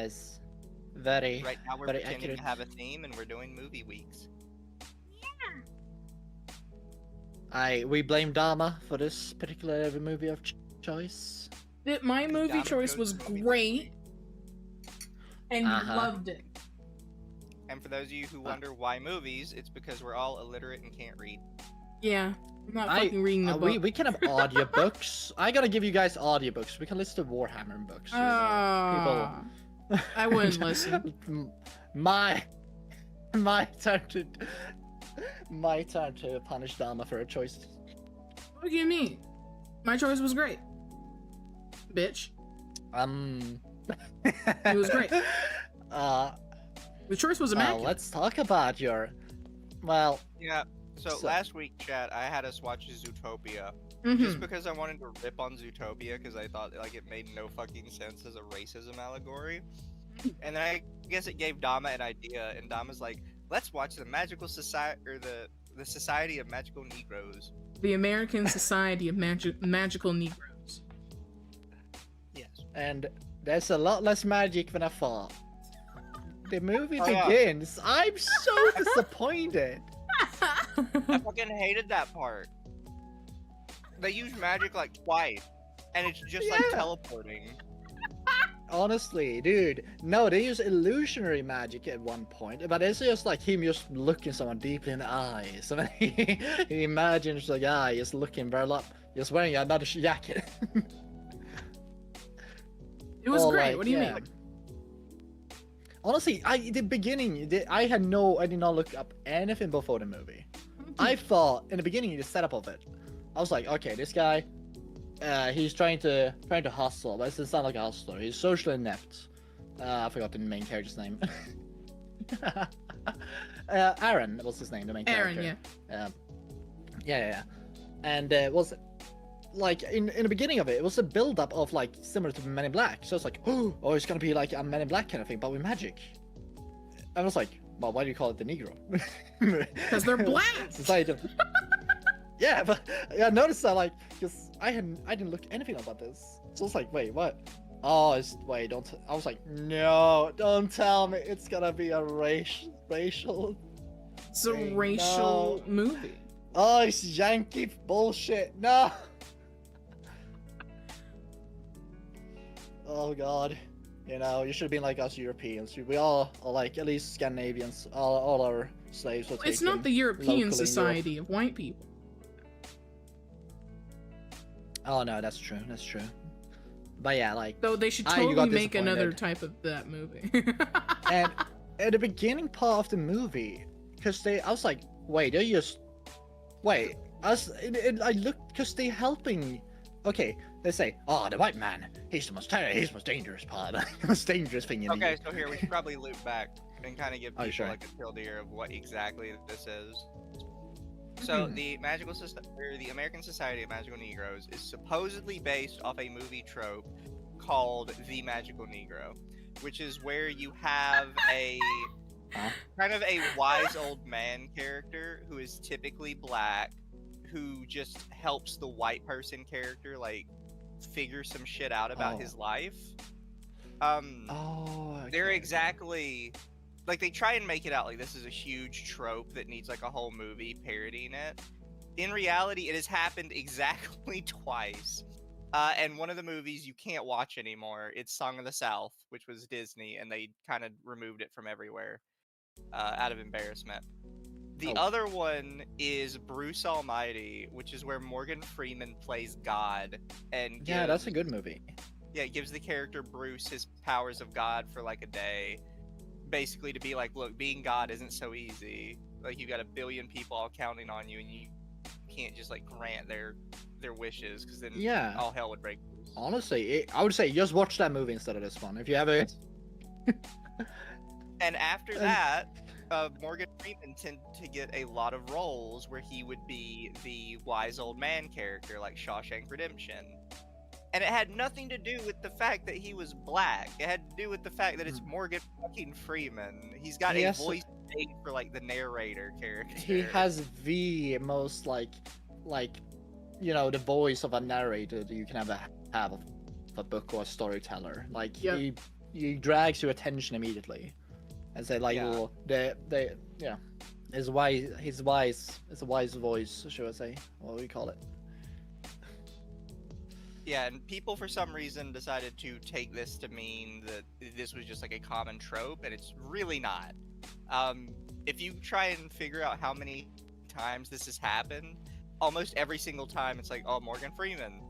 guys. Very, Right now we're very pretending accurate. to have a theme, and we're doing movie weeks. We blame Dama for this particular movie of choice. My Because movie Dama choice chose was the movie this great, week. and Uh-huh. loved it. And for those of you who wonder why movies, it's because we're all illiterate and can't read. Yeah, I'm not fucking reading the book. We can have audiobooks. I gotta give you guys audiobooks. We can listen to Warhammer books. You know? People. I wouldn't listen. My turn to punish Dama for her choice. What do you mean? My choice was great, bitch. It was great. The choice was Well, immaculate. let's talk about your. Well, Yeah. So So- last week, chat, I had us watch Zootopia. Mhm. Just because I wanted to rip on Zootopia because I thought like it made no fucking sense as a racism allegory. And then I guess it gave Dama an idea, and Dama's like, let's watch the Magical Society or the Society of Magical Negroes. The American Society of Magical Negroes. Yes. and there's a lot less magic than I thought. The movie Oh, yeah. begins. I'm so disappointed. I fucking hated that part. They use magic like twice, and it's just like Yeah. teleporting. Honestly, dude. No, they use illusionary magic at one point, but it's just like him just looking someone deeply in the eyes. I mean, he imagines the guy just looking very up, just wearing another jacket. It was Or, great. like, What do you yeah. mean? Honestly, I did not look up anything before the movie. I thought in the beginning the setup of it, I was like, okay, this guy, he's trying to hustle, but it doesn't sound like a hustler. He's socially inept. I forgot the main character's name. Aaron was his name, the main character. Aaron, yeah. Yeah. And was like in the beginning of it, it was a build up of like similar to Men in Black. So it's like, oh, it's gonna be like a Men in Black kind of thing, but with magic. I was like, well, why do you call it the Negro? Because they're black. Society of... Yeah, but I noticed that like, because I didn't look anything about this. So it's like, wait, what? Oh, don't. I was like, no, don't tell me it's gonna be a racial. It's a Hey, racial no. movie. Oh, it's Yankee bullshit. No. Oh God, you know, you should have been like us Europeans. We all are like, at least Scandinavians. All our slaves were It's taken not the European locally in Society of White People. Oh no, that's true. That's true. But yeah, like, Though they should You totally got make another disappointed. type of that movie. and at the beginning part of the movie, because I was like, wait, I looked, because they helping. Okay, they say, oh, the white man, he's the most dangerous part, the most dangerous thing in Okay, the. so here we should probably loop back and kind of give Oh, people sure. like a field here of what exactly this is. So the the American Society of Magical Negroes is supposedly based off a movie trope called The Magical Negro, which is where you have a Huh? kind of a wise old man character who is typically black, who just helps the white person character like figure some shit out about Oh. his life. Oh. They're okay. exactly like they try and make it out like this is a huge trope that needs like a whole movie parodying it. In reality, it has happened exactly twice. And one of the movies you can't watch anymore. It's Song of the South, which was Disney, and they kind of removed it from everywhere out of embarrassment. The Oh. other one is Bruce Almighty, which is where Morgan Freeman plays God, and Yeah, that's a gives- good movie. yeah, it gives the character Bruce his powers of God for like a day. Basically to be like, look, being God isn't so easy. Like you got a billion people all counting on you and you can't just like grant their wishes because then Yeah. all hell would break loose. Honestly, I would say just watch that movie instead of this one if you have it. And after And- that, Morgan Freeman tended to get a lot of roles where he would be the wise old man character, like Shawshank Redemption. And it had nothing to do with the fact that he was black. It had to do with the fact that it's Morgan fucking Freeman. He's got a Yes. voice made for like the narrator character. He has the most like, you know, the voice of a narrator that you can ever have of a book or a storyteller. Like Yep. he drags your attention immediately, and say like, Yeah. well, yeah, his wise voice, should I say? What do we call it? Yeah, and people for some reason decided to take this to mean that this was just like a common trope, and it's really not. If you try and figure out how many times this has happened, almost every single time it's like, oh, Morgan Freeman,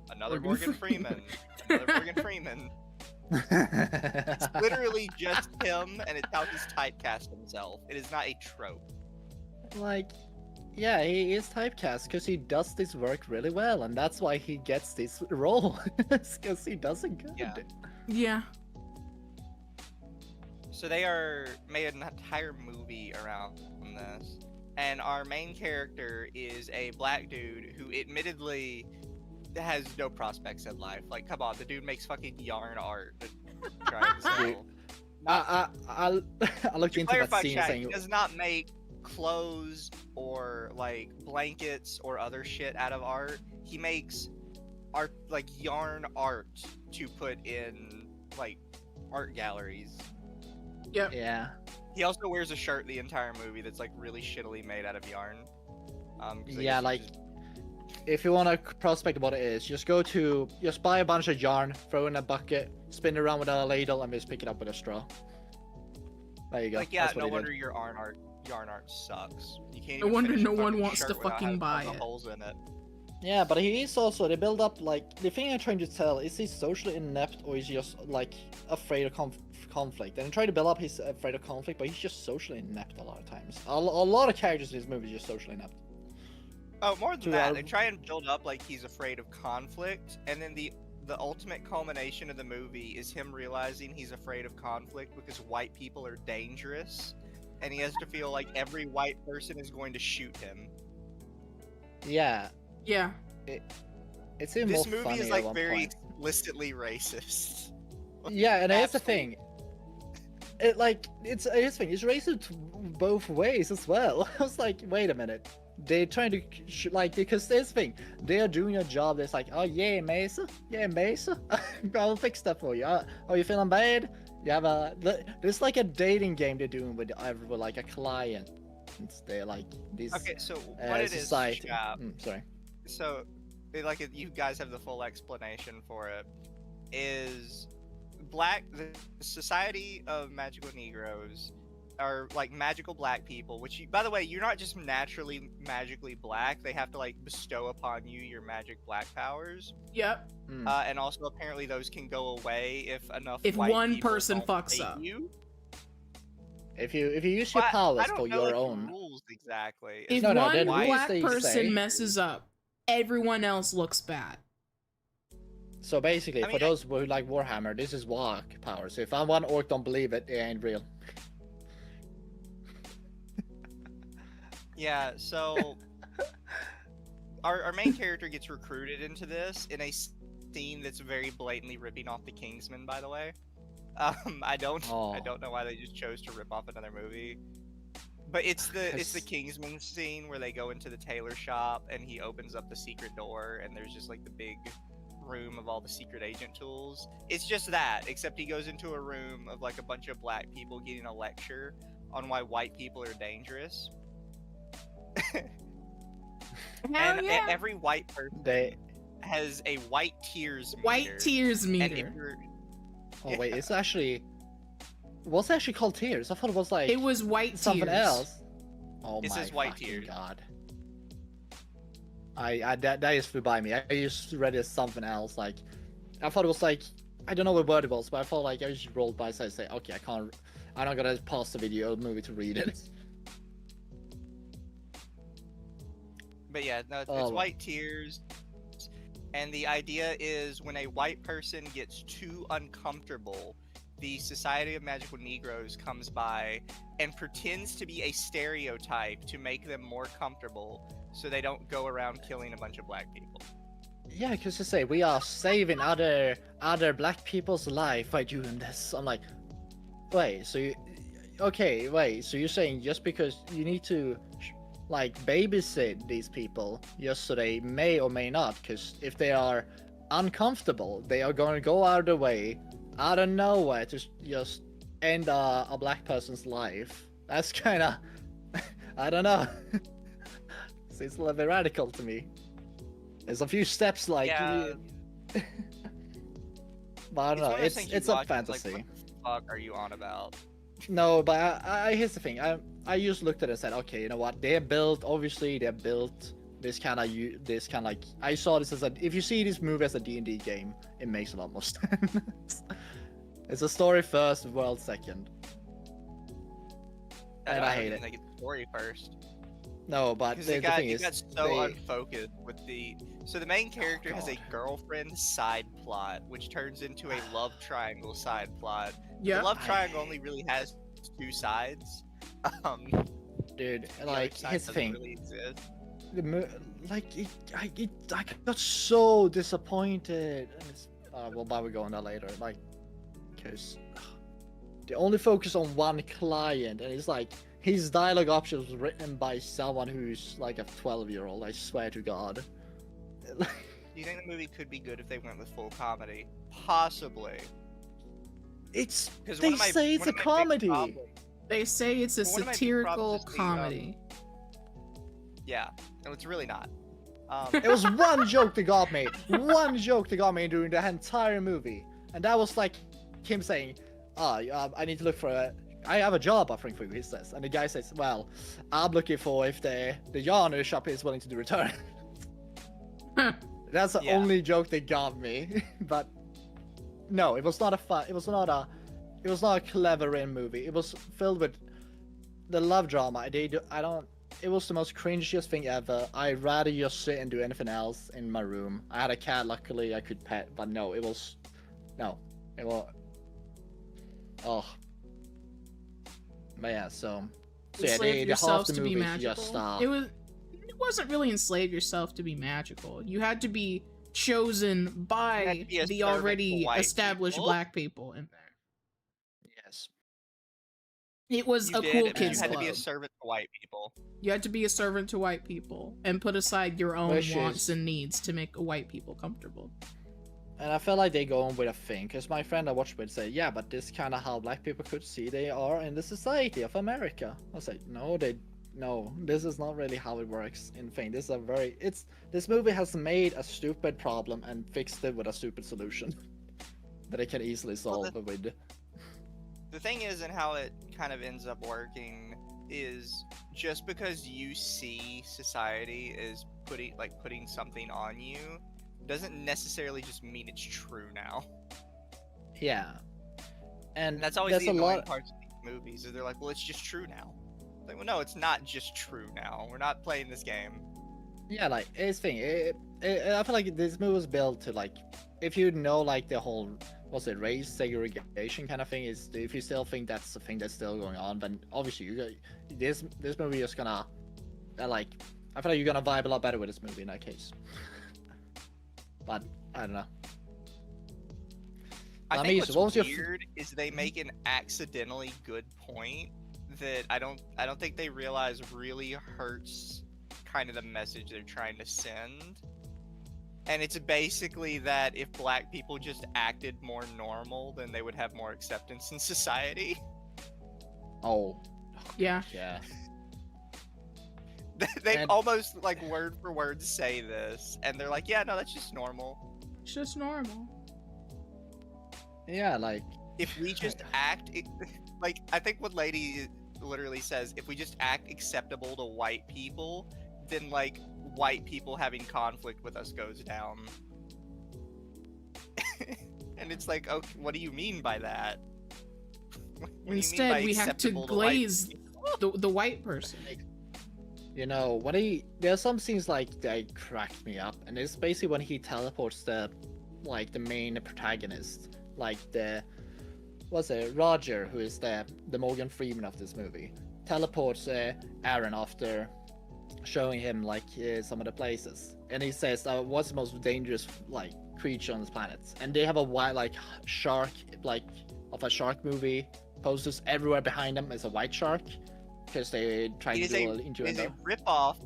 another Morgan Freeman, another Morgan Freeman. It's literally just him, and it's how he's typecast himself. It is not a trope. Like, yeah, he is typecast because he does this work really well, and that's why he gets this role. Because he does it good. Yeah. Yeah. So they made an entire movie around this, and our main character is a black dude who admittedly has no prospects in life. Like, come on, the dude makes fucking yarn art. Trying to sell. I looked To into that clarify, scene chat, saying, he does not make clothes or like blankets or other shit out of art. He makes art, like yarn art, to put in like art galleries. Yep. yeah, He also wears a shirt the entire movie that's like really shittily made out of yarn. 'Cause I yeah, guess he like, just- if you want to prospect what it is, just buy a bunch of yarn, throw in a bucket, spin it around with a ladle, and just pick it up with a straw. There you go. like, yeah, That's what no he wonder did. your yarn art sucks. You can't No even wonder finish a no one fucking wants to shirt without fucking having buy tons of it. holes in it. Yeah, but he is also, they build up, like, the thing I'm trying to tell, is he socially inept, or is he just, like, afraid of conflict? And I'm trying to build up he's afraid of conflict, but he's just socially inept a lot of times. A lot of characters in this movie are just socially inept. Oh, more than To that, our- they try and build up like he's afraid of conflict, and then the ultimate culmination of the movie is him realizing he's afraid of conflict because white people are dangerous, and he has to feel like every white person is going to shoot him. Yeah, Yeah. it's even This more movie funny is at like one very point. explicitly racist. Yeah, and here's the Absolutely. thing. It's racist both ways as well. I was like, wait a minute. They're trying to because there's the thing. They are doing a job that's like, oh yeah, Mesa, I'll fix that for you. Oh, you feeling bad? You have there's like a dating game they're doing with like a client. They're like these Okay, so what it is, society. Shab, Sorry. so you guys have the full explanation for it, is the Society of Magical Negroes are like magical black people, which by the way, you're not just naturally magically black, they have to like bestow upon you your magic black powers. Yep. And also apparently those can go away if enough If white one people person don't fucks hate up. you. If you use your But powers I don't for know, your like, the own. rules exactly. If No, one the rules black they person say- messes up, everyone else looks bad. So basically, I for mean, those who like Warhammer, this is Warg power. So if one orc don't believe it, it ain't real. Yeah, so our main character gets recruited into this in a scene that's very blatantly ripping off the Kingsman, by the way. I don't know why they just chose to rip off another movie. But it's the Kingsman scene where they go into the tailor shop and he opens up the secret door and there's just like the big room of all the secret agent tools. It's just that, except he goes into a room of like a bunch of black people getting a lecture on why white people are dangerous. Hell And yeah. every white person They. has a white tears meter. White tears And if meter. you're, Oh wait, it's actually. What's it actually called tears? I thought it was like It was white something tears. else. Oh It my says white fucking tears. god. That just flew by me. I just read it as something else. Like, I thought it was like, I don't know what word it was, but I felt like I just rolled by, so I say, okay, I'm not gonna pause the video or movie to read it. but yeah, no, it's Oh. white tears. And the idea is when a white person gets too uncomfortable, the Society of Magical Negroes comes by and pretends to be a stereotype to make them more comfortable so they don't go around killing a bunch of black people. Yeah, because to say we are saving other black people's life by doing this. I'm like, wait, so you're saying just because you need to like babysit these people just so they may or may not, because if they are uncomfortable, they are going to go out of their way out of nowhere to just end a black person's life. That's kind of, I don't know. Seems a little bit radical to me. There's a few steps like, Yeah. but I don't know. one of those things you It's a watch and it's fantasy. Like, what the fuck are you on about? No, but here's the thing. I just looked at it and said, okay, you know what? They're built. Obviously, they're built. This kind of like. I saw this as a. If you see this movie as a D&D game, it makes a lot more sense. It's a story first, world second. And I hate it. Like it's story first. No, but Because the thing is, got so unfocused with the. So the main character has a God. girlfriend side plot, which turns into a love triangle side plot. Yeah. The love triangle only really has two sides. dude, The other like side here's the doesn't thing. really exist. I got so disappointed. And it's, well, but we'll go on that later. Like, because they only focus on one client, and it's like his dialogue options was written by someone who's like a 12-year-old. I swear to God. Do you think the movie could be good if they went with full comedy? Possibly. It's. 'Cause They say it's a comedy. They say it's a One of my big satirical problems is the, comedy. Yeah, no, it's really not. It was one joke that got me. One joke that got me during the entire movie, and that was like him saying, I need to look for a. I have a job offering for you," he says, and the guy says, "Well, I'm looking for if the yarn shop is willing to do return." That's the Yeah. only joke that got me. But no, it was not a fun. It was not a clever in movie. It was filled with the love drama. I don't. It was the most cringiest thing ever. I'd rather just sit and do anything else in my room. I had a cat, luckily I could pet, but no, it was. Oh. But yeah, so yeah, Enslave the half yourselves the to be movie magical. just stopped. It wasn't really enslave yourself to be magical. You had to be chosen You had by to be a the servant already to white established people. black people in there. Yes. It was You a did, cool and kids you had club. to be a servant to white people. You had to be a servant to white people and put aside your own Which wants is- and needs to make white people comfortable. And I felt like they go on with a thing, because my friend I watched with said, yeah, but this kind of how black people could see they are in the society of America. I was like, no, this is not really how it works in thing. This is this movie has made a stupid problem and fixed it with a stupid solution that it can easily solve with. The thing is, and how it kind of ends up working is just because you see society as putting something on you doesn't necessarily just mean it's true now. Yeah. And That's always there's the a annoying lot. parts of these movies. Is they're like, well, it's just true now. Like, well, no, it's not just true now. We're not playing this game. Yeah, like it's thing. I feel like this movie was built to like, if you know like the whole race segregation kind of thing is, if you still think that's the thing that's still going on, then obviously this movie is gonna like, I feel like you're gonna vibe a lot better with this movie in that case. But I don't know. I think Mizu, what was what's your weird is they make an accidentally good point that I don't think they realize really hurts kind of the message they're trying to send. And it's basically that if black people just acted more normal, then they would have more acceptance in society. Oh. Yeah. Yeah. They And- almost like word for word say this, and they're like, yeah, no, that's just normal. It's just normal. Yeah, like If we just act, like, I think what Lady literally says, if we just act acceptable to white people, then, like, white people having conflict with us goes down. And it's like, okay, what do you mean by that? What do you mean Instead, by we have to acceptable white glaze people? the white person. you know, there's some scenes like that cracked me up, and it's basically when he teleports the main protagonist, like Roger, who is the Morgan Freeman of this movie, teleports Aaron after showing him some of the places, and he says, what's the most dangerous creature on this planet? And they have a white shark of a shark movie posters everywhere behind them is a white shark, because they try to do a little It is innuendo. a ripoff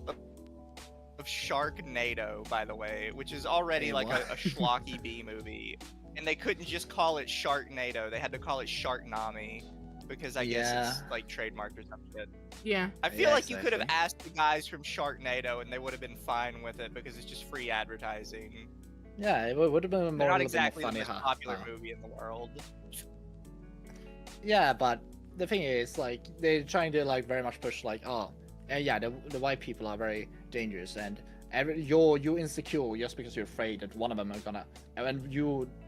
of Sharknado, by the way, which is already Hey, like what? a schlocky B movie. And and they couldn't just call it Sharknado. They had to call it Sharknami because I guess it's like trademarked or some shit. Yeah. I feel like you could have asked the guys from Sharknado and they would have been fine with it because it's just free advertising. Yeah, it would have been more. They're not exactly funny, the most popular movie in the world. Yeah, but the thing is, like, they're trying to like very much push like, yeah, the white people are very dangerous, and you're insecure just because you're afraid that one of them are gonna, and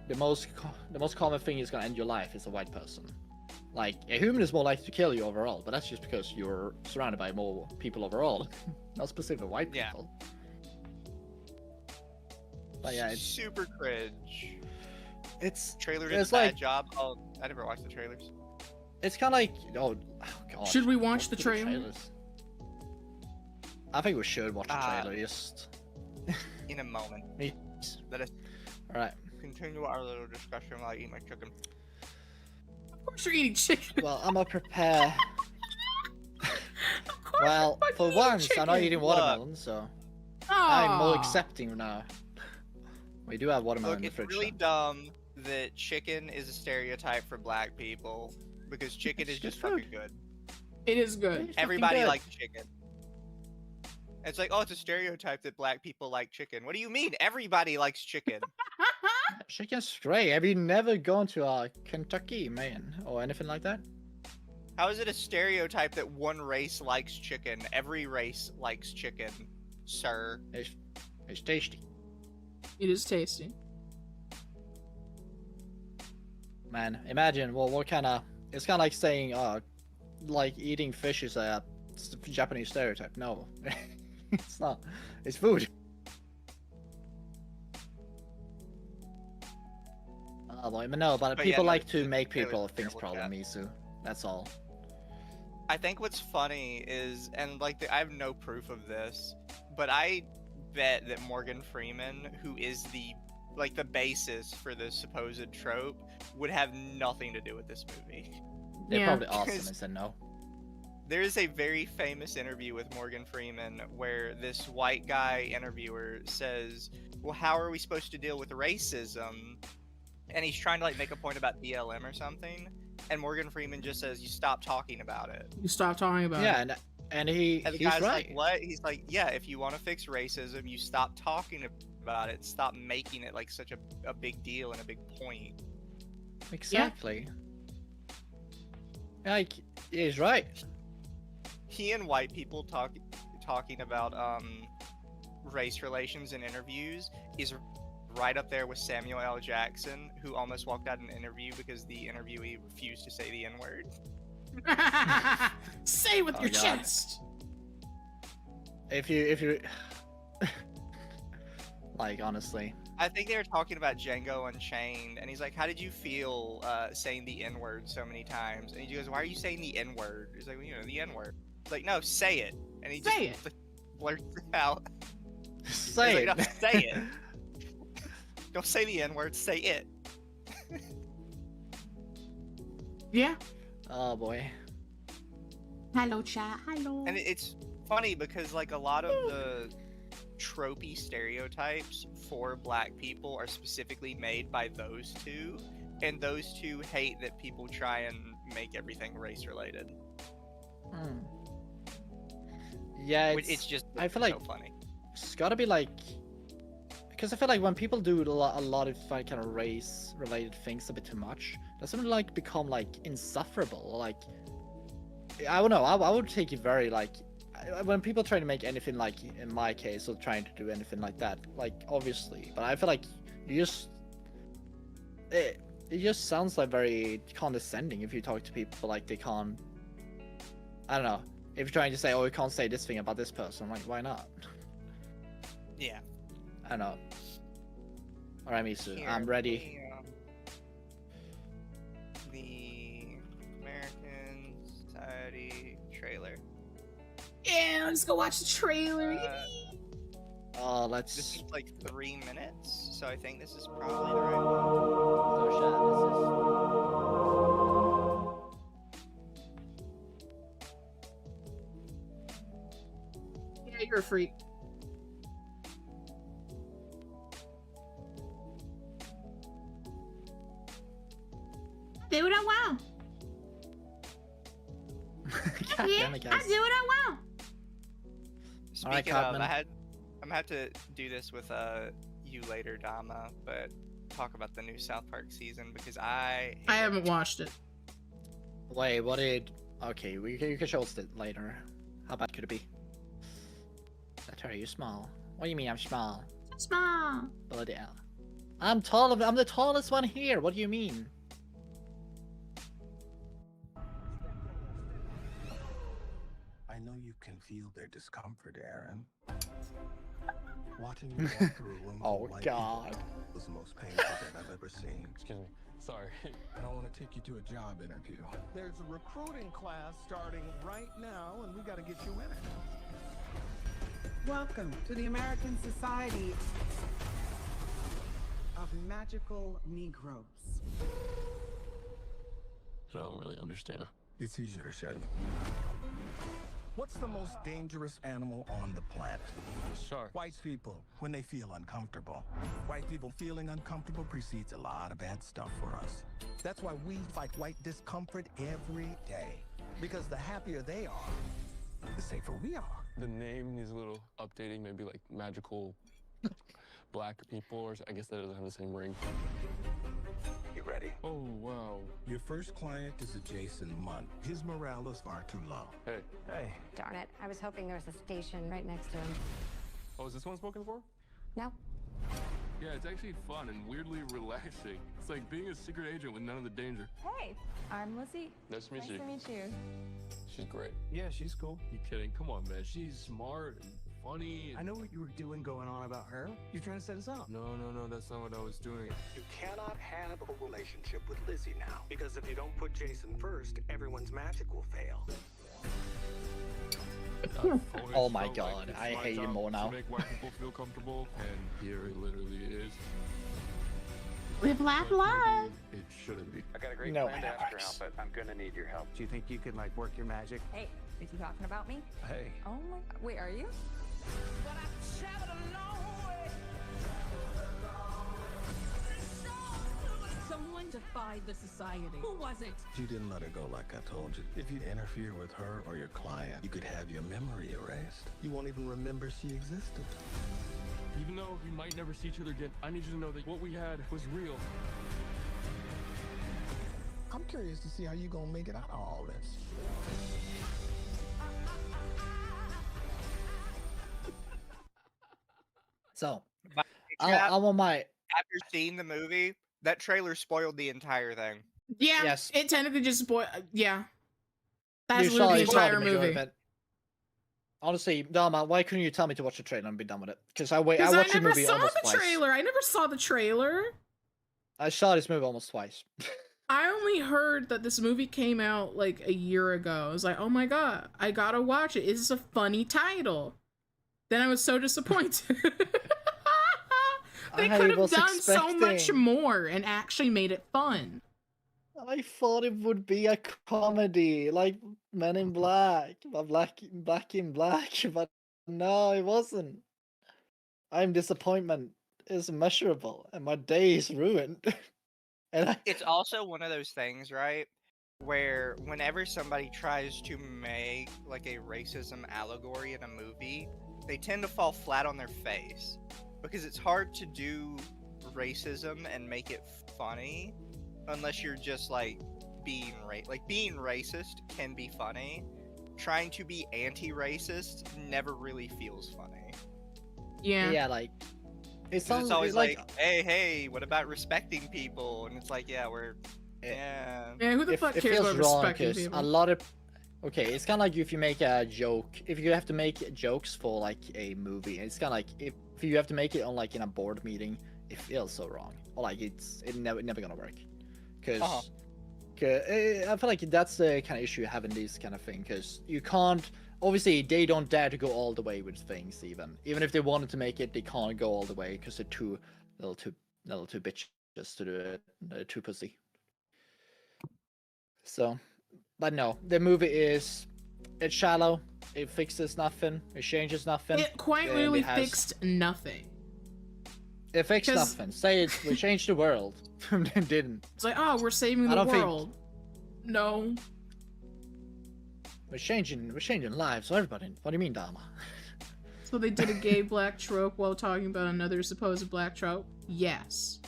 the most common thing is gonna end your life is a white person. Like, a human is more likely to kill you overall, but that's just because you're surrounded by more people overall, not specifically white people. But yeah, it's super cringe. Trailer did a bad job. Oh, I never watched the trailers. It's kind of like, oh god. Should we watch the trailer? I think we should watch the trailer, just in a moment. Let us Alright. continue our little discussion while I eat my chicken. Of course you're eating chicken. Well, I'm gonna prepare. Of course Well, for once, I'm not eating watermelon, Look. so Aw. I'm more accepting now. We do have watermelon Look, in the it's fridge. really dumb that chicken is a stereotype for black people because chicken It's is just good food. fucking good. It is good. It's fucking Everybody good. likes chicken. It's like, oh, it's a stereotype that black people like chicken. What do you mean? Everybody likes chicken. Chicken's great. Have you never gone to Kentucky, man, or anything like that? How is it a stereotype that one race likes chicken? Every race likes chicken, sir. It's tasty. It is tasty. Man, imagine, well, what kind of... It's kind of like saying, like, eating fish is a Japanese stereotype. No. It's not. It's food. Oh, boy, but no, but people yeah, like to make trailer's people a things terrible problem, chat. Mizu. That's all. I think what's funny is, and like, I have no proof of this, but I bet that Morgan Freeman, who is the basis for the supposed trope, would have nothing to do with this movie. They're Yeah. probably awesome and said no. There is a very famous interview with Morgan Freeman where this white guy interviewer says, well, how are we supposed to deal with racism? And he's trying to like make a point about BLM or something. And Morgan Freeman just says, you stop talking about it. You stop talking about Yeah, it. and And the he's guy's right. like, what? He's like, yeah, if you want to fix racism, you stop talking about it. Stop making it like such a big deal and a big point. Exactly. Like, he's right. He and white people talking about race relations in interviews is right up there with Samuel L. Jackson, who almost walked out of an interview because the interviewee refused to say the N-word. Say it with Oh, your God. chest. If you like, honestly. I think they were talking about Django Unchained, and he's like, how did you feel saying the N-word so many times? And he goes, why are you saying the N-word? He's like, well, you know, the N-word. It's like, no, say it. And he Say just blurts it out. Say He's it. like, no, say it. Don't say the N-word, say it. Yeah. Oh boy. Hello, chat. Hello. And it's funny because like a lot of the tropey stereotypes for black people are specifically made by those two, and those two hate that people try and make everything race related. Hmm. Yeah, It's just I feel so like funny. it's gotta be like, because I feel like when people do a lot of like kind of race related things a bit too much, doesn't it like become like insufferable? Like, I don't know. I would take it very like, when people try to make anything like in my case or trying to do anything like that, like obviously, but I feel like you just it just sounds like very condescending if you talk to people like they can't. I don't know. If you're trying to say, oh, you can't say this thing about this person, I'm like, why not? Yeah. I don't know. Alright, Mizu, Here, I'm ready. The American Society trailer. Yeah, let's go watch the trailer. Oh, let's. This is like 3 minutes, so I think this is probably the right one. Yeah, you're a freak. God Yeah, damn it, I guys. do what I want. Speaking Alright, of, Codman. I'm gonna have to do this with you later, Dama, but talk about the new South Park season because I hate it. haven't watched it. Wait, what did? Okay, you can show us it later. How bad could it be? Attari, you small. What do you mean I'm small? Small. Bloody hell. I'm tall. I'm the tallest one here. What do you mean? I know you can feel their discomfort, Aaron. Watching you walk through a room Oh, full of white God. people was the most painful thing I've ever seen. Excuse me. Sorry. I want to take you to a job interview. There's a recruiting class starting right now, and we got to get you in it. Welcome to the American Society of Magical Negroes. I don't really understand. It's easier to say. What's the most dangerous animal on the planet? Shark. White people, when they feel uncomfortable. White people feeling uncomfortable precedes a lot of bad stuff for us. That's why we fight white discomfort every day. Because the happier they are, the safer we are. The name needs a little updating, maybe like magical black people, or I guess that doesn't have the same ring. You ready? Oh, wow. Your first client is a Jason Munn. His morale is far too low. Hey. Hey. Darn it. I was hoping there was a station right next to him. Oh, is this one spoken for? No? Yeah, it's actually fun and weirdly relaxing. It's like being a secret agent with none of the danger. Hey, I'm Lizzie. Nice to meet Nice you. to meet you. She's great. Yeah, she's cool. You kidding? Come on, man. She's smart and funny. I know what you were doing going on about her. You're trying to set us up. No, that's not what I was doing. You cannot have a relationship with Lizzie now. Because if you don't put Jason first, everyone's magic will fail. I've always Oh my felt God, like it's I my hate you job more now. To make white people feel comfortable, and here it literally is. Live, laugh, But love. maybe it shouldn't be. I got a great No, plan to ask your Alex. help, but I'm gonna need your help. Do you think you could like work your magic? Hey, is he talking about me? Hey. Oh my. Wait, are you? Someone defied the society. Who was it? You didn't let her go like I told you. If you interfere with her or your client, you could have your memory erased. You won't even remember she existed. Even though we might never see each other again, I need you to know that what we had was real. I'm curious to see how you gonna make it out of all this. So, But, I want my. after seeing the movie, that trailer spoiled the entire thing. Yeah, Yes. it technically just spoiled. Yeah. That's You literally the you saw entire majority movie. of it. Honestly, Dama, why couldn't you tell me to watch the trailer and be done with it? Because I Because I watched the never movie saw almost the twice. trailer. I never saw the trailer. I saw this movie almost twice. I only heard that this movie came out like a year ago. I was like, oh my god, I gotta watch it. It's a funny title. Then I was so disappointed. They I could have was done so much expecting- more and actually made it fun. I thought it would be a comedy, like Men in Black, but Black in Black, but no, it wasn't. I'm disappointment is immeasurable, and my day is ruined. And It's also one of those things, right? Where whenever somebody tries to make like a racism allegory in a movie, they tend to fall flat on their face. Because it's hard to do racism and make it funny unless you're just like being being racist can be funny. Trying to be anti-racist never really feels funny. Yeah. yeah, like it 'Cause sounds it's always like like, hey, what about respecting people? And it's like, yeah, Eh, Yeah, who the it, fuck it cares feels about wrong respecting because people? a lot of it's kind of like if you make a joke, if you have to make jokes for like a movie, it's kind of like if you have to make it on like in a board meeting, it feels so wrong, or like it's never gonna work, because I feel like that's the kind of issue you have in this kind of thing, because you can't. Obviously, they don't dare to go all the way with things. Even if they wanted to make it, they can't go all the way because they're too bitches to do it, too pussy. So, but no, the movie it's shallow. It fixes nothing. It changes nothing. It quite and literally it has- fixed nothing. It fixed 'cause- nothing. Say it. We changed the world. It didn't. It's like, oh, we're saving I the don't think- world. No. we're changing lives for everybody. What do you mean, Dama? So they did a gay black trope while talking about another supposed black trope? Yes.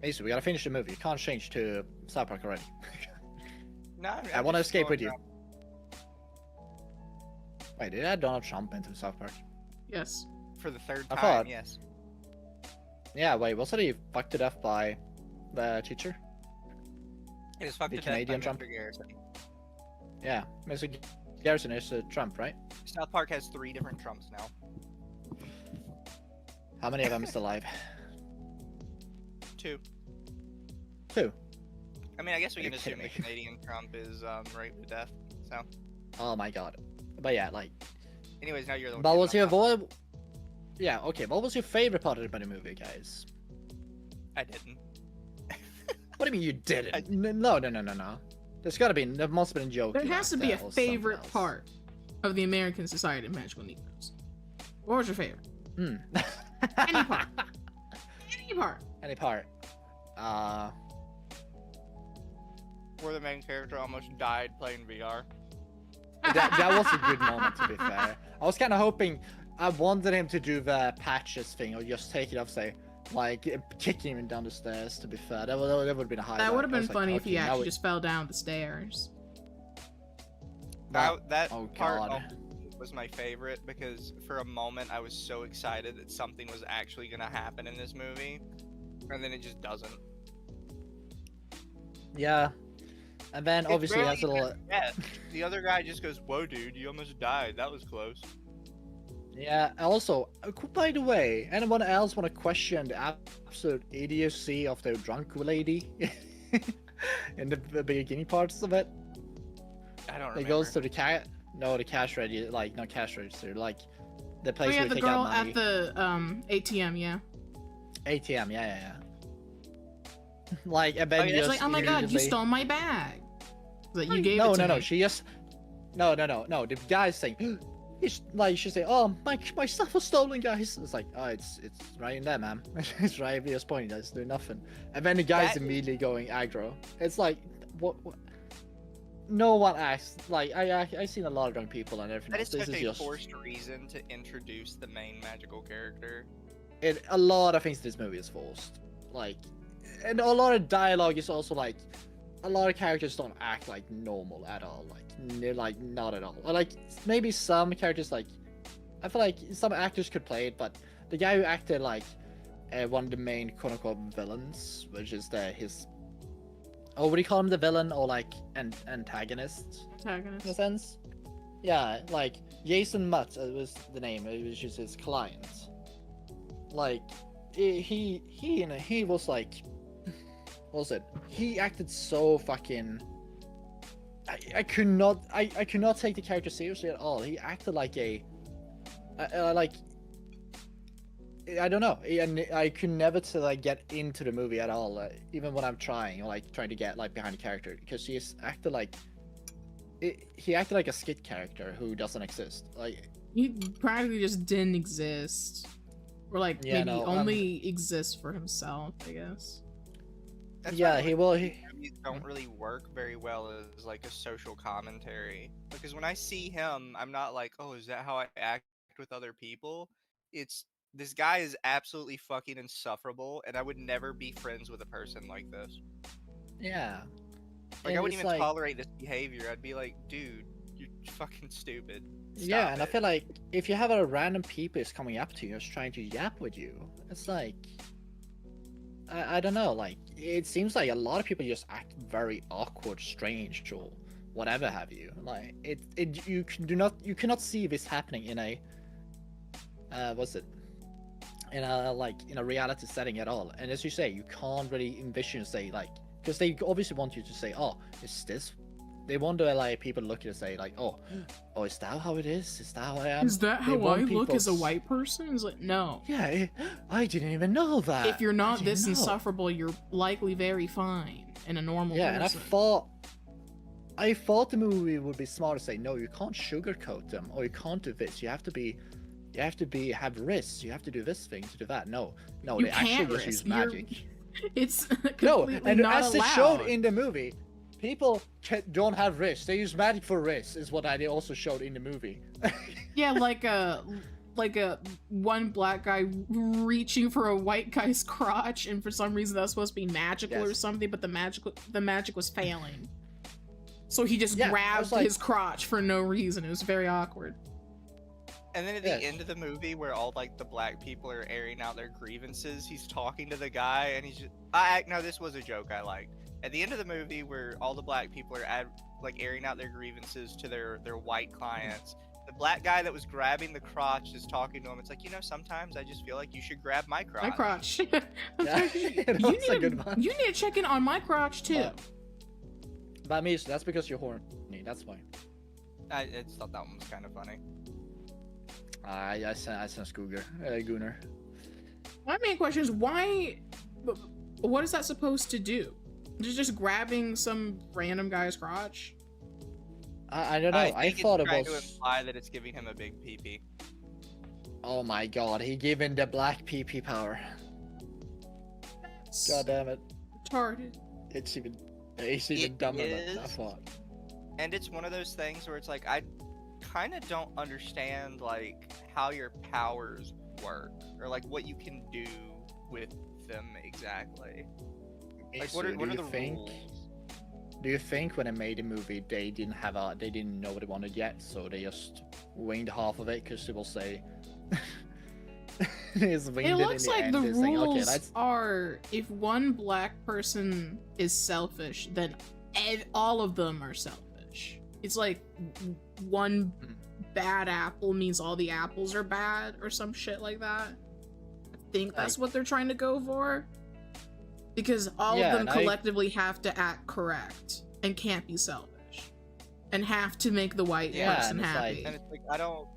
Basically, we gotta finish the movie. You can't change to South Park already. No, I want to just escape going with you. down- Wait, did I Donald Trump into South Park? Yes. For the third I time, thought- yes. Yeah, wait, wasn't he fucked to death by the teacher? It is fucked The to death by Canadian Trump? Mr. Garrison. Yeah, Mr. Garrison is Trump, right? South Park has 3 different Trumps now. How many of them is alive? 2. 2. I mean, I guess we Are can you assume the kidding me? Canadian Trump is raped to death. So, Oh my god. But yeah, like, anyways, now you're the one. but getting was your off voice? Yeah, okay. What was your favorite part of the movie, guys? topic. I didn't. What do you mean you didn't? No. There must have been a joke. There you has to laughed be a at or something favorite else. part of the American Society of Magical Negroes. What was your favorite? Any part. Any part. Any part. Where the main character almost died playing VR. That was a good moment, to be fair. I was kind of hoping, I wanted him to do the patches thing, or just take it off, say, like, kicking him down the stairs, to be fair. That would have been a highlight. That would have I been was like, funny if okay, he now actually we- just fell down the stairs. That oh part god. was my favorite because for a moment I was so excited that something was actually gonna happen in this movie, and then it just doesn't. Yeah. And then It obviously barely has a little... even death. The other guy just goes, "Whoa, dude, you almost died. That was close." Yeah, also, by the way, anyone else want to question the absolute idiocy of the drunk lady in the beginning parts of it? I don't It remember. goes to the the cash register, like, not cash register, like, the Oh place yeah, where the you take out girl money. at the ATM, yeah. ATM, yeah. Like, and then Oh, yeah, it's just like, oh my god, you immediately- stole my bag. That you gave no, it to me. she just... No, the guy's saying... She's saying, oh, my stuff was stolen, guys. It's like, oh, it's right in there, ma'am. It's right at this point, it's doing nothing. And then the guy's That- immediately going aggro. It's like, what? No one acts, like, I've seen a lot of drunk people and everything That else. is This such is a just... forced reason to introduce the main magical character. A lot of things in this movie is forced. Like, and a lot of dialogue is also like, a lot of characters don't act like normal at all. Like, they're like not at all. Or like maybe some characters, like, I feel like some actors could play it, but the guy who acted like one of the main quote unquote villains, which is his, oh, what do you call him, the villain or like an antagonist? Antagonist. In a sense. Yeah, like Jason Mutt was the name. It was just his client. Like, he was like, what was it? He acted so fucking. I could not take the character seriously at all. He acted like a, like, I don't know. And I could never get into the movie at all, even when I'm trying to get like behind the character, because he acted like. He acted like a skit character who doesn't exist. Like, He practically just didn't exist. Or like Yeah, maybe no, only exists for himself, I guess. That's yeah, why he will. movies don't really work very well as like a social commentary. Because when I see him, I'm not like, oh, is that how I act with other people? It's this guy is absolutely fucking insufferable, and I would never be friends with a person like this. Yeah. Like, And I wouldn't it's even like- tolerate this behavior. I'd be like, dude, you're fucking stupid. Yeah, Stop and I it." feel like if you have a random people is coming up to you, just trying to yap with you, it's like, I don't know, like, it seems like a lot of people just act very awkward, strange, or whatever have you. Like, you cannot see this happening in a, what's it? In a reality setting at all. And as you say, you can't really envision, say, like, because they obviously want you to say, oh, is this? They want to like people look at it and say like, oh, is that how it is? Is that how I am? Is that They how want I look people as a s- white person? It's like, no. Yeah, I didn't even know that. If you're I not didn't this know. insufferable, you're likely very fine and a normal Yeah, and person. I thought the movie would be smart to say, no, you can't sugarcoat them, or you can't do this. You have to have risks. You have to do this thing to do that. No, You they actually can't just risk. use magic. It's No, completely and not as allowed. they showed in the movie, people don't have wrists. They use magic for wrists, is what I also showed in the movie. Yeah, like a one black guy reaching for a white guy's crotch, and for some reason that's supposed to be magical or something, but the magic was failing. So he just grabbed his crotch for no reason. It was very awkward. And then at the end of the movie, where all like the black people are airing out their grievances, he's talking to the guy, and he's just, no, this was a joke I liked. At the end of the movie, where all the black people are airing out their grievances to their white clients, the black guy that was grabbing the crotch is talking to him. It's like, sometimes I just feel like you should grab my crotch. My crotch. Yeah, you need to check in on my crotch too. But me, that's because you're horny. That's fine. I just thought that one was kind of funny. I sent Gunnar. My main question is why? What is that supposed to do? Just grabbing some random guy's crotch? I don't know. I thought it was trying to imply that it's giving him a big pee-pee. Oh my god, he given the black pee-pee power. God damn it. Retarded. It's even dumber than I thought. And it's one of those things where it's like, I kind of don't understand like how your powers work, or like what you can do with them exactly. Like what are the rules? Do you think when they made the movie they didn't know what they wanted yet, so they just winged half of it because people say it looks like the rules are if one black person is selfish, then all of them are selfish. It's like one bad apple means all the apples are bad or some shit like that. I think that's what they're trying to go for. Because all of them collectively have to act correct and can't be selfish. And have to make the white person happy. And it's like, I don't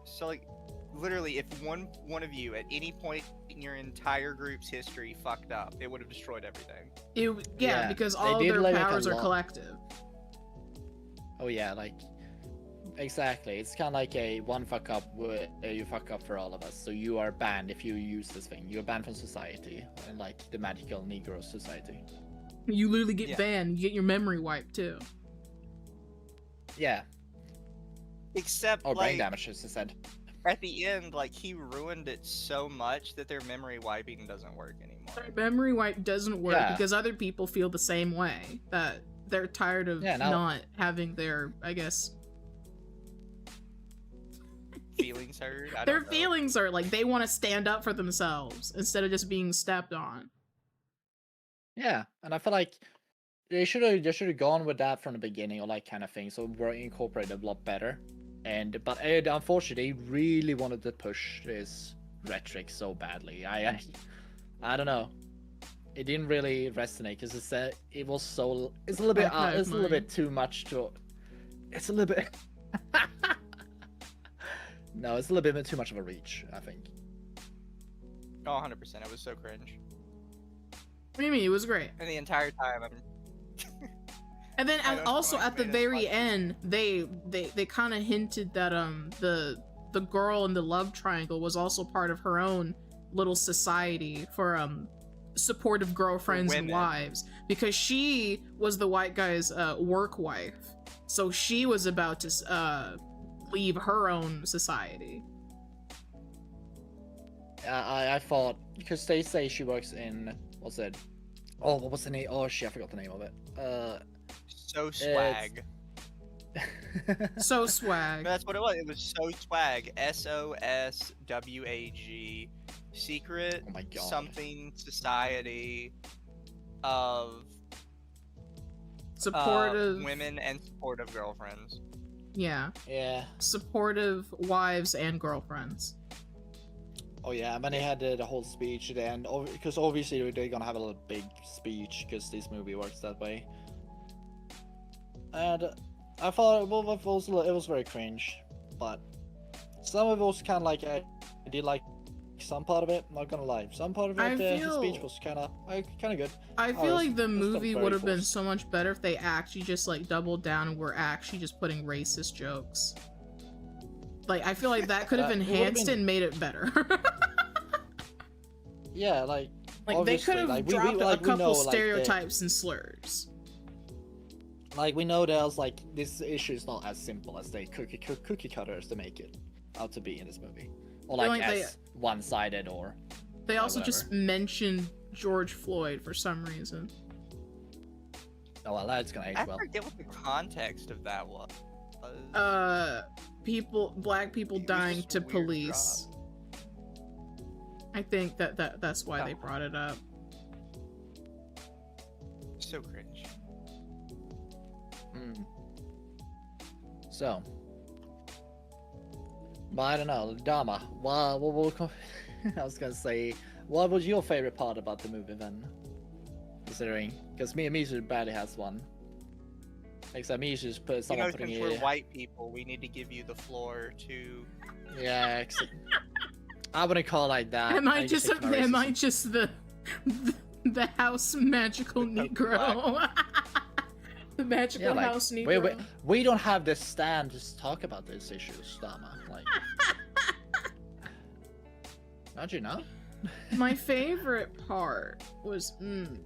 so like, literally, if one of you at any point in your entire group's history fucked up, it would have destroyed everything. Because all of their powers are collective. Oh yeah, like exactly. It's kind of like a one fuck up. You fuck up for all of us. So you are banned if you use this thing. You're banned from society, and like the magical Negroes society. You literally get banned. You get your memory wiped too. Yeah. Except or brain like, damage, as I said. At the end, like he ruined it so much that their memory wiping doesn't work anymore. Their memory wipe doesn't work because other people feel the same way. That they're tired of not having their, I guess, feelings heard. Their feelings are like they want to stand up for themselves instead of just being stepped on. Yeah, and I feel like they should have gone with that from the beginning, or like kind of thing, so we're incorporated a lot better. But unfortunately, they really wanted to push this rhetoric so badly. I don't know. It didn't really resonate because it's a little bit too much to. It's a little bit. No, it's a little bit too much of a reach, I think. Oh, 100%. It was so cringe. What do you mean? It was great. And the entire time, And then also at the very end, they kind of hinted that the girl in the love triangle was also part of her own little society for supportive girlfriends and wives, because she was the white guy's work wife, so she was about to leave her own society. I thought, because they say she works in what was the name? Oh shit, I forgot the name of it. So swag. So swag. That's what it was. It was so swag. SOSWAG. Secret something society of supportive women and supportive girlfriends. Yeah. Supportive wives and girlfriends. Oh yeah, and then they had the whole speech at the end, because obviously they're gonna have a little big speech because this movie works that way. And I thought it was very cringe, but some of it was kind of like I did like some part of it. Not gonna lie, some part of it, the speech was kind of good. I feel like the movie would have been so much better if they actually just like doubled down and were actually just putting racist jokes. Like I feel like that could have enhanced and made it better. Yeah, like Like they could have like, dropped a couple know, like, stereotypes and slurs. Like we know there's like this issue is not as simple as they cookie cutters to make it out to be in this movie, or like as one-sided or. They also just mentioned George Floyd for some reason. Oh well, that's gonna age well. I forget what the context of that was. Black people dying to police. I think that's why they brought it up. So cringe. So, but I don't know, Dama. I was gonna say, what was your favorite part about the movie then? Considering, because me and Mizu barely has one. Except Mizu's put someone putting since we're white people, we need to give you the floor to. Yeah, I wouldn't call it like that. Am I just the house magical Negro? The magical house Negro. We don't have this stand to talk about these issues, Dama. Like, don't you know? My favorite part was, I don't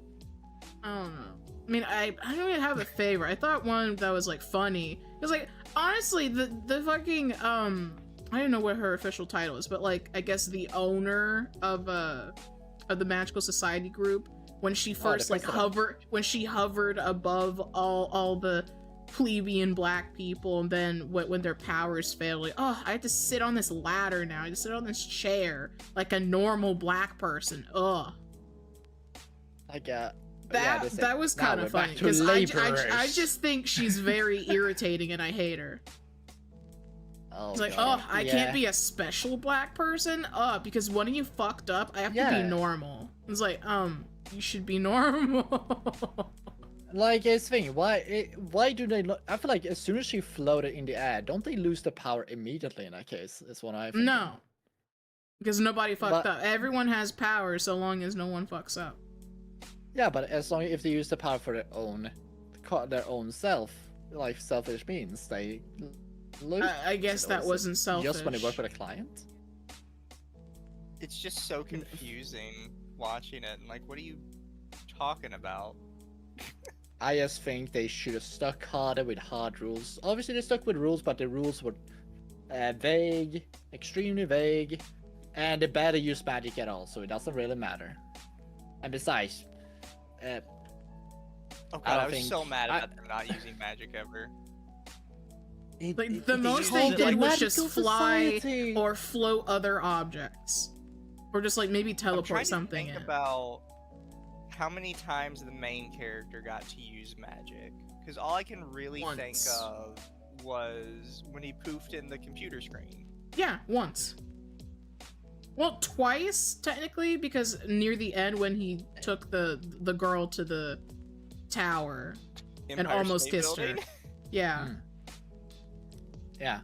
know. I mean, I don't even have a favorite. I thought one that was like funny. It was like, honestly, the fucking I don't know what her official title is, but like I guess the owner of the Magical Society group, when she first hovered above all the plebeian black people, and then when their powers failed, like, oh, I have to sit on this ladder now. I have to sit on this chair like a normal black person. Ugh. Like that was kind of funny because I just think she's very irritating and I hate her. Oh, it's like, I can't be a special black person? Because one of you fucked up, I have to be normal. It's like, you should be normal. Like, it's the thing, why do they I feel like as soon as she floated in the air, don't they lose the power immediately in that case? That's what I think. No. Because nobody fucked up. Everyone has power so long as no one fucks up. Yeah, but as long if they use the power for their own self, like selfish means, they lose. I guess that wasn't selfish. Just when they work for the client. It's just so confusing watching it, and like, what are you talking about? I just think they should have stuck harder with hard rules. Obviously, they stuck with rules, but the rules were vague, extremely vague, and they barely use magic at all, so it doesn't really matter. And besides, oh god, I was so mad about them not using magic ever. Like, the most they did was just fly or float other objects, or just like maybe teleport something. Think about how many times the main character got to use magic, because all I can really think of was when he poofed in the computer screen. Yeah, once. Well, twice technically, because near the end when he took the girl to the tower and almost kissed her. Yeah. Yeah.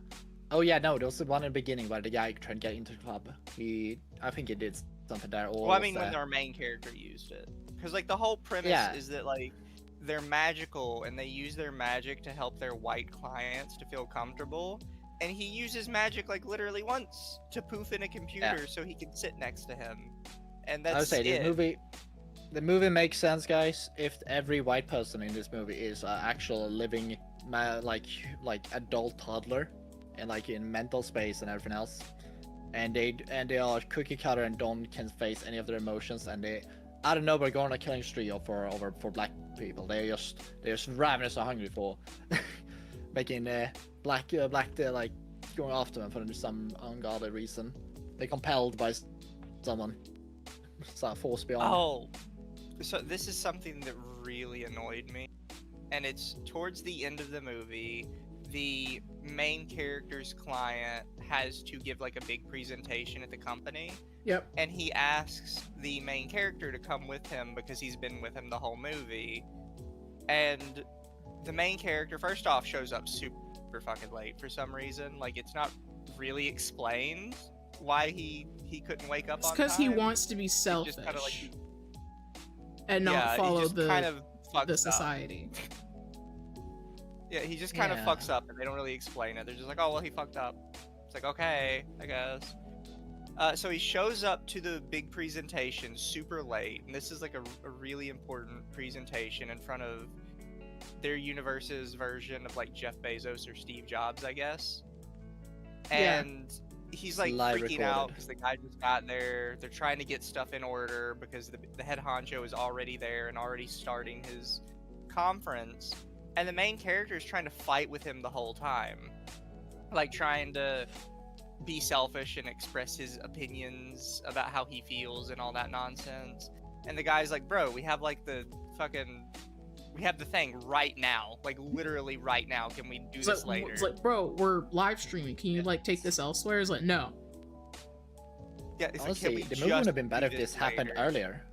Oh yeah, no, there was the one in the beginning where the guy tried to get into the club. I think he did something there. Well, I mean, when our main character used it. Because, like, the whole premise is that, like, they're magical, and they use their magic to help their white clients to feel comfortable. And he uses magic, like, literally once to poof in a computer so he can sit next to him. And that's I would say, it. The movie makes sense, guys, if every white person in this movie is actual living, like adult toddler, and, like, in mental space and everything else. And they are cookie cutter and don't can face any of their emotions, and they I don't know, but going on a killing spree for black people. They're just ravenous and hungry for making black like going after them for some ungodly reason. They're compelled by someone, force beyond. Oh, so this is something that really annoyed me, and it's towards the end of the movie. The main character's client has to give like a big presentation at the company. Yep. And he asks the main character to come with him because he's been with him the whole movie. And the main character, first off, shows up super fucking late for some reason. Like, it's not really explained why he couldn't wake up on time. It's because he wants to be selfish. Just kind of like, and not follow the society. Yeah, he just kind of fucks up, and they don't really explain it. They're just like, oh, well, he fucked up. It's like, okay, I guess. So he shows up to the big presentation super late, and this is like a really important presentation in front of their universe's version of like Jeff Bezos or Steve Jobs, I guess. And he's like freaking out because the guy just got there. They're trying to get stuff in order because the head honcho is already there and already starting his conference. And the main character is trying to fight with him the whole time, like trying to be selfish and express his opinions about how he feels and all that nonsense. And the guy's like, bro, we have like the thing right now, like literally right now. Can we do this later? It's like, bro, we're live streaming. Can you like take this elsewhere? It's like, no. Yeah, it's honestly, like, the movie would have been better if this happened earlier.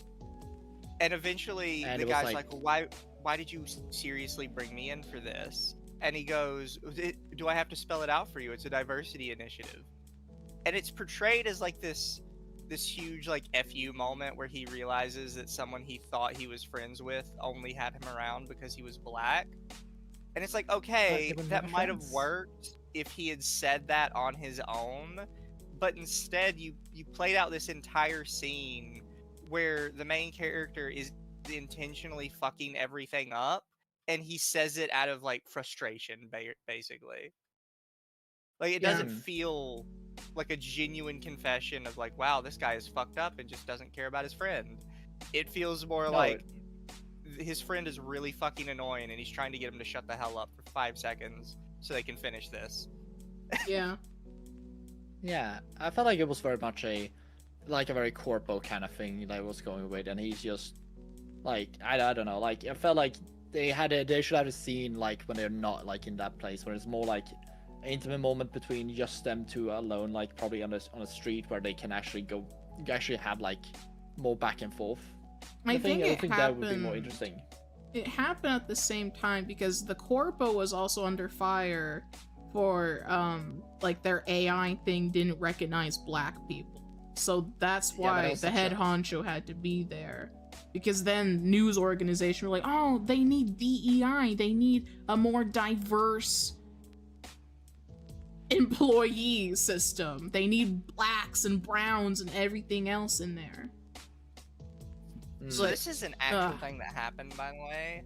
And eventually the guy's like, well, why did you seriously bring me in for this? And he goes, do I have to spell it out for you? It's a diversity initiative. And it's portrayed as like this huge like FU moment where he realizes that someone he thought he was friends with only had him around because he was black. And it's like, okay, that might have worked if he had said that on his own, but instead you played out this entire scene where the main character is intentionally fucking everything up, and he says it out of like frustration, basically. Like, it doesn't feel like a genuine confession of like, wow, this guy is fucked up and just doesn't care about his friend. It feels more like his friend is really fucking annoying and he's trying to get him to shut the hell up for 5 seconds so they can finish this. Yeah. Yeah, I felt like it was very much a very corpo kind of thing that was going with, and he's just like, I don't know, like I felt like they should have a scene like when they're not like in that place where it's more like an intimate moment between just them two alone, like probably on a street where they can actually have like more back and forth. I think that would be more interesting. It happened at the same time because the corpo was also under fire for like their AI thing didn't recognize black people. So that's why the head honcho had to be there. Because then news organizations were like, oh, they need DEI. They need a more diverse employee system. They need blacks and browns and everything else in there. So this is an actual thing that happened, by the way.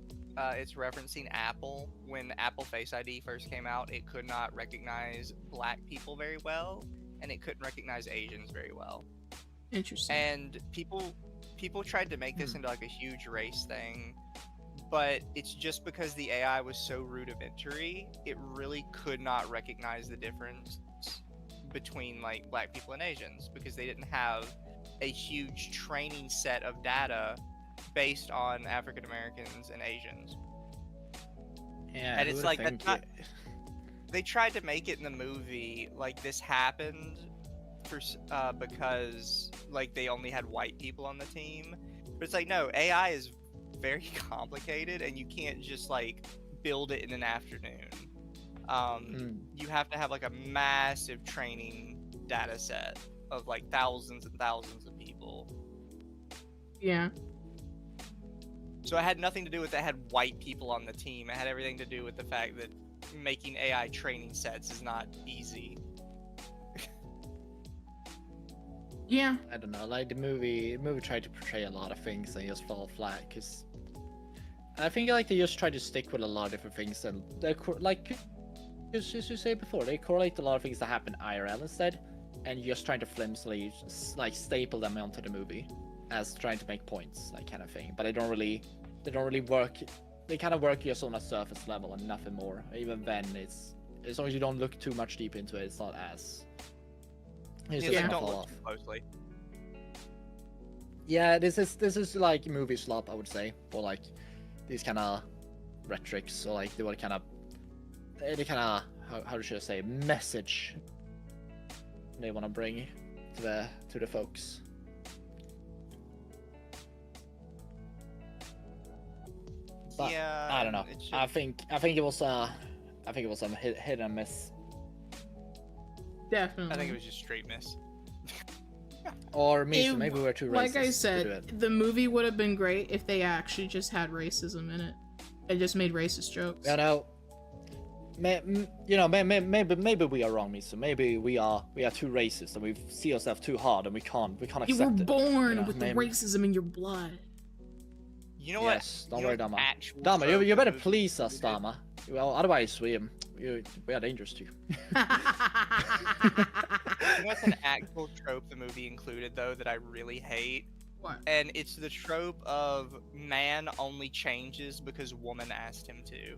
It's referencing Apple. When Apple Face ID first came out, it could not recognize black people very well, and it couldn't recognize Asians very well. Interesting. And people tried to make this into like a huge race thing, but it's just because the AI was so rudimentary, it really could not recognize the difference between like black people and Asians because they didn't have a huge training set of data based on African Americans and Asians. Yeah, and it's like they tried to make it in the movie like this happened for because like they only had white people on the team, but it's like, no, AI is very complicated and you can't just like build it in an afternoon. You have to have like a massive training data set of like thousands and thousands of people. Yeah. So it had nothing to do with that it had white people on the team. It had everything to do with the fact that making AI training sets is not easy. Yeah. I don't know, like the movie tried to portray a lot of things and just fell flat because I think like they just try to stick with a lot of different things and they're like as you said before, they correlate a lot of things that happen IRL instead, and you're just trying to flimsily like staple them onto the movie as trying to make points, like kind of thing. But they don't really work. They kind of work just on a surface level and nothing more. Even then, it's as long as you don't look too much deep into it, it's not as. Don't look too closely. Yeah, this is like movie slop, I would say, or like these kind of rhetorics, or like the kind of how should I say message they want to bring to the folks. But yeah, I don't know. I think it was a hit and miss. Definitely. I think it was just straight miss. Or maybe we were too racist. Like I said, the movie would have been great if they actually just had racism in it. They just made racist jokes. You know, maybe we are wrong, Mizu. Maybe we are too racist and we see ourselves too hard and we can't accept it. You were born with maybe. the racism in your blood. You know yes, what? Don't worry, Dama. Actual Dama, trope you better the movie please us, included? Dama. Well, otherwise we are dangerous to you. You know what's an actual trope the movie included though that I really hate? What? And it's the trope of man only changes because woman asked him to.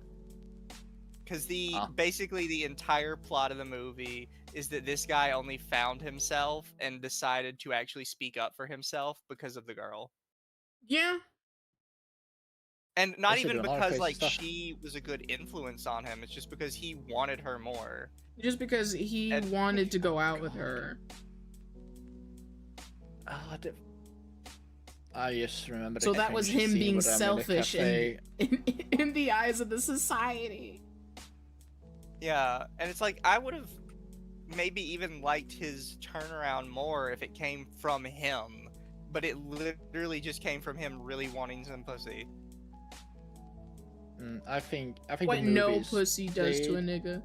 Because basically the entire plot of the movie is that this guy only found himself and decided to actually speak up for himself because of the girl. Yeah. And not They should even do a lot of because crazy like stuff. she was a good influence on him. It's just because he wanted her more. Just because he wanted to go out with her. I just remember. So the that was cringy him scene being with them in the selfish cafe. in the eyes of the society. Yeah, and it's like I would have maybe even liked his turnaround more if it came from him, but it literally just came from him really wanting some pussy. I think What the no movies, pussy does to a nigga.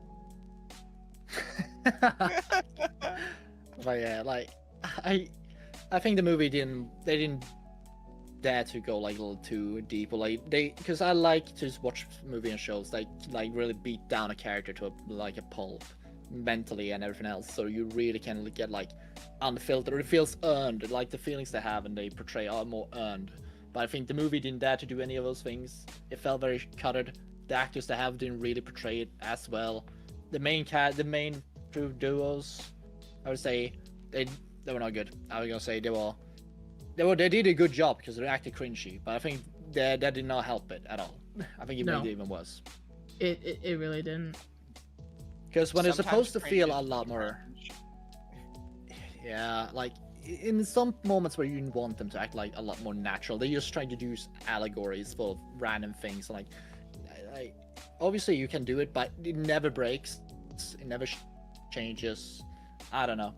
But yeah, like I think the movie didn't dare to go like a little too deep, or like because I like to just watch movie and shows like really beat down a character to a pulp mentally and everything else, so you really can get like unfiltered. It feels earned, like the feelings they have and they portray are more earned. But I think the movie didn't dare to do any of those things. It felt very cutted. The actors they have didn't really portray it as well. The main two duos, I would say they were not good. I was gonna say they did a good job because they acted cringy, but I think that did not help it at all. I think it made it even worse. It really didn't. Because when they're Sometimes supposed to cringe feel is a lot too more, much. yeah, like in some moments where you want them to act like a lot more natural, they just try to use allegories full of random things. Like obviously you can do it, but it never breaks. It never changes. I don't know.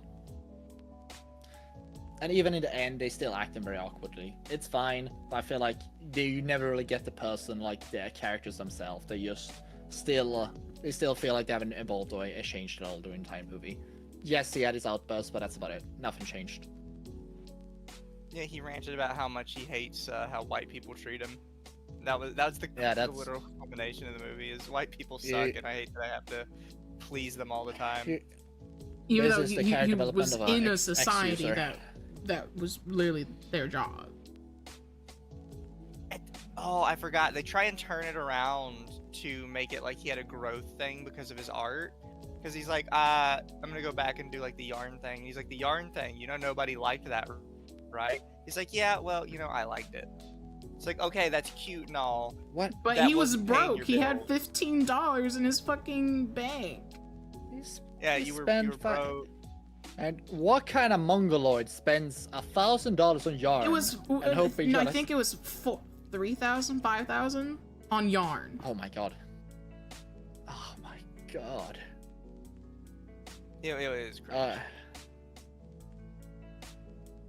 And even in the end, they still act very awkwardly. It's fine, but I feel like you never really get the person, like their characters themselves. They just still feel like they haven't evolved or changed at all during the entire movie. Yes, he had his outbursts, but that's about it. Nothing changed. Yeah, he ranted about how much he hates how white people treat him. That's the literal combination of the movie is white people suck, and I hate that I have to please them all the time. Even though he was in a society that was literally their job. Oh, I forgot. They try and turn it around to make it like he had a growth thing because of his art. Because he's like, I'm gonna go back and do like the yarn thing. He's like, the yarn thing, nobody liked that, right? He's like, yeah, well, I liked it. It's like, okay, that's cute and all. What? But that he was wasn't paying broke. your He had bill. $15 in his fucking bank. Yeah, you were broke. And what kind of mongoloid spends $1,000 on yarn? It was, and hoping no, I think it was $3,000, $5,000 on yarn. Oh my god. Oh my god. It is crazy.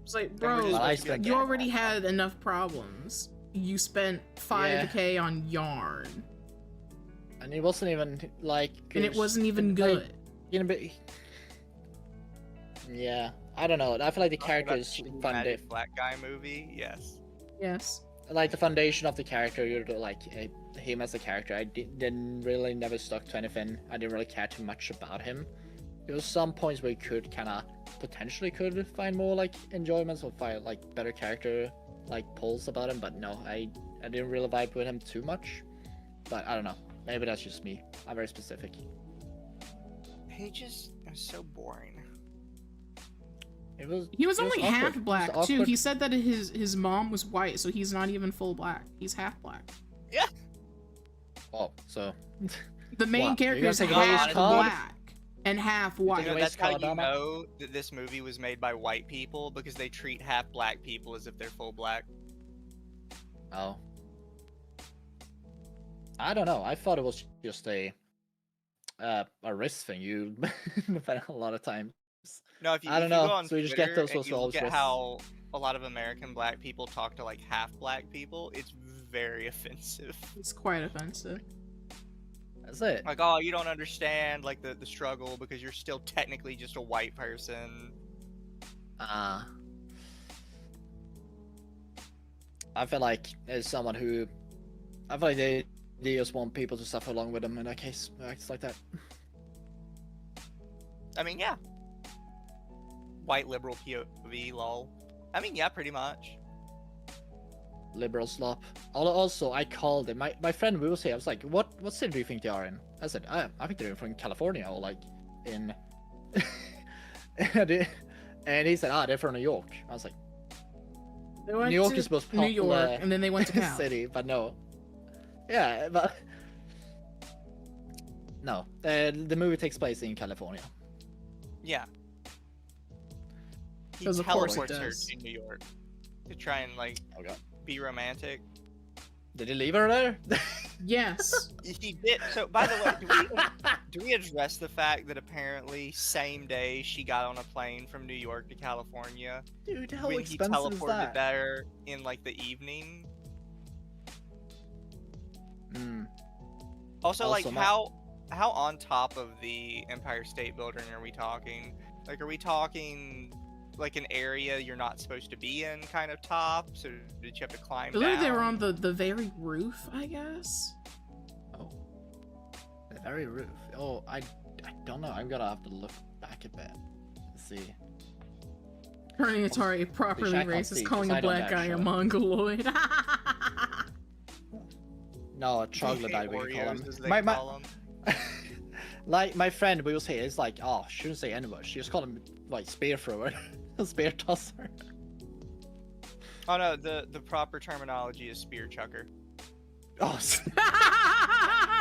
It's like, bro, you already had enough problems. You spent $5K on yarn. And it wasn't even like. And it wasn't even good. Yeah, I don't know. I feel like the characters funded black guy movie. Yes. Yes. Like the foundation of the character, you're like him as a character. I didn't really never stuck to anything. I didn't really care too much about him. There was some points where you could potentially find more like enjoyments or find like better character like pulls about him, but no, I didn't really vibe with him too much. But I don't know. Maybe that's just me. I'm very specific. He just was so boring. He was only half black too. He said that his mom was white, so he's not even full black. He's half black. Yeah. Oh, so the main character is half black and half white. That's how you know that this movie was made by white people, because they treat half black people as if they're full black. Oh. I don't know. I thought it was just a risk thing. You spend a lot of time. No, if you, I don't if you know. go on So you just Twitter get those and you look at risks. how a lot of American black people talk to like half black people, it's very offensive. It's quite offensive. That's it. Like, oh, you don't understand like the struggle because you're still technically just a white person. I feel like as someone who, I feel like they just want people to suffer along with them in that case. It's like that. I mean, yeah. White liberal POV, lol. I mean, yeah, pretty much. Liberal slop. Also, I called him. My friend will say, I was like, what city do you think they are in? I said, I think they're from California or like in. And he said, they're from New York. I was like, New York is most popular New York, and then they went to Cal. city, but no. Yeah, but no. The movie takes place in California. Yeah. He Because of course it teleports her does. to New York to try and like be romantic. Did he leave her there? Yes. He did. So, by the way, do we address the fact that apparently same day she got on a plane from New York to California? Dude, how when he expensive is teleported that? there in like the evening. Also, like how on top of the Empire State Building are we talking? Like, are we talking like an area you're not supposed to be in, kind of top? So did you have to climb I believe down? they were on the very roof, I guess. Oh, the very roof. Oh, I don't know. I'm gonna have to look back a bit and see. Turning Attari properly I can't racist, see, calling 'cause a I don't black guy a actually. mongoloid. No, a troglodyte we call Oreos, as him. they call 'em. Like my friend will say, it's like, oh, shouldn't say N-word. She just called him like spear thrower, spear tosser. Oh no, the proper terminology is spear chucker. Oh,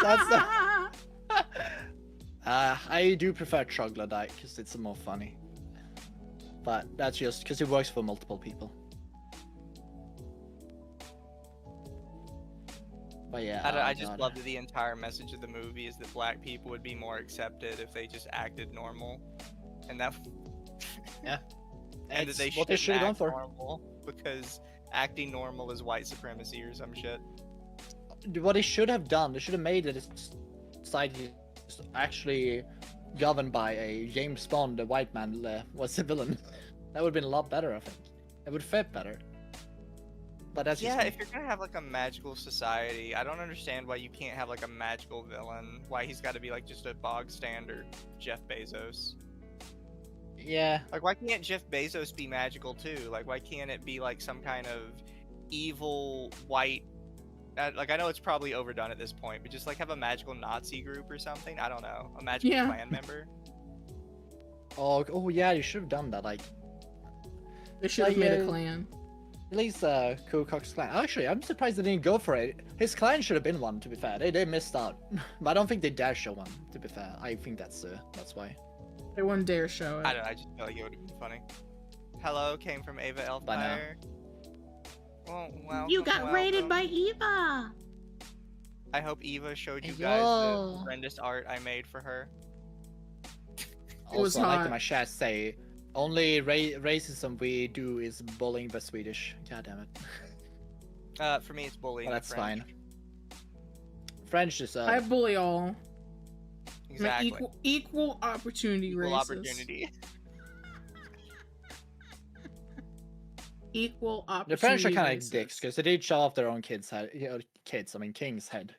that's the. I do prefer troglodyte because it's more funny. But that's just because it works for multiple people. But yeah, I oh just God. love that the entire message of the movie is that black people would be more accepted if they just acted normal, and that. Yeah. And that It's they what they shouldn't should have gone act for. normal because acting normal is white supremacy or some shit. What they should have done, they should have made it society actually governed by a James Bond, the white man was a villain. That would have been a lot better, I think. It would fit better. But that's just Yeah, me. if you're gonna have like a magical society, I don't understand why you can't have like a magical villain. Why he's got to be like just a bog standard Jeff Bezos. Yeah. Like, why can't Jeff Bezos be magical too? Like, why can't it be like some kind of evil white? Like, I know it's probably overdone at this point, but just like have a magical Nazi group or something. I don't know, a magical clan member. Oh yeah, you should have done that. Like, They should have made a clan. At least Ku Klux Klan. Actually, I'm surprised they didn't go for it. His clan should have been one, to be fair. They missed out. But I don't think they dare show one, to be fair. I think that's why. They wouldn't dare show it. I don't know, I just feel like it would have been funny. Hello came from Ava Elfire. Well, welcome, You got raided welcome. by Eva. I hope Eva showed you Hey, guys yo. the horrendous art I made for her. Also, I like that my chat say, only racism we do is bullying the Swedish. God damn it. For me, it's bullying. Well, that's French. fine. French is I bully all. Exactly. Equal opportunity Equal racist. opportunity. Equal opportunity. The French are kind of racist. dicks because they did show off their own kid's head. King's head.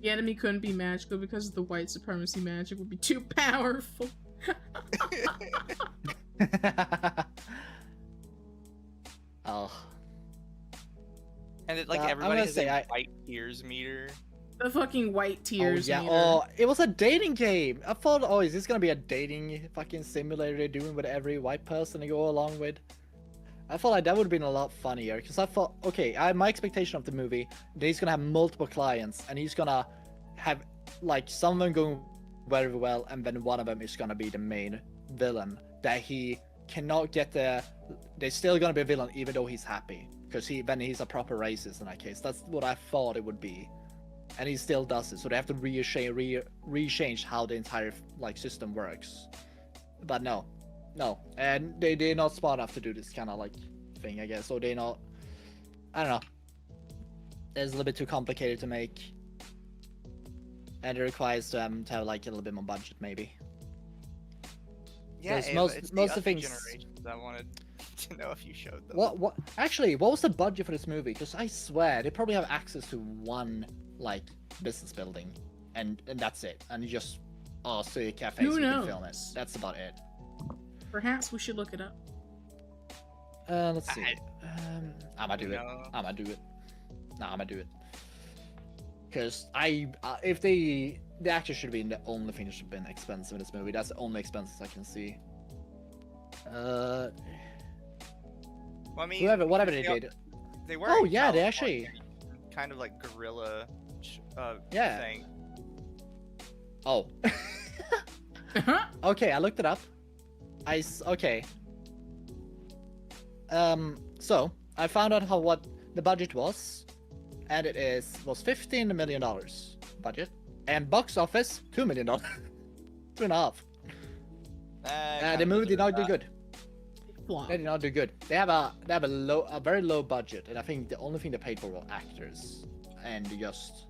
The enemy couldn't be magical because the white supremacy magic would be too powerful. Oh. And it, like I'm everybody gonna has say a white tears meter. The fucking white tears. Oh yeah. meter. Oh, it was a dating game. I thought, oh, is this gonna be a dating fucking simulator they're doing with every white person to go along with? I thought like that would have been a lot funnier because I thought, okay, my expectation of the movie, that he's gonna have multiple clients and he's gonna have like some of them going very well, and then one of them is gonna be the main villain that he cannot get the. They're still gonna be a villain even though he's happy because he's a proper racist in that case. That's what I thought it would be. And he still does it, so they have to rechange how the entire like system works. But no, and they're not smart enough to do this kind of like thing, I guess. So they're not. I don't know. is a little bit too complicated to make, and it requires them to have like a little bit more budget, maybe. Yeah, Because Ava, most it's most the of the other things. generations I wanted to know if you showed them. What actually, what was the budget for this movie? Because I swear they probably have access to one like business building, and that's it, and just city cafes Who we can knows? film it. That's about it. Perhaps we should look it up. Let's see. I'ma do it. No. I'ma do it. Nah, I'ma do it. Because if the actors should be the only thing that should have been expensive in this movie. That's the only expenses I can see. Well, I mean, Whatever they did. They were. Oh in yeah, they California, actually. kind of like guerrilla Yeah. thing. Oh. Okay, I looked it up. Okay. So I found out what the budget was, and it was $15 million budget, and box office $2 million, 2.5. The movie did not do good. They did not do good. They have a very low budget, and I think the only thing they paid for were actors and just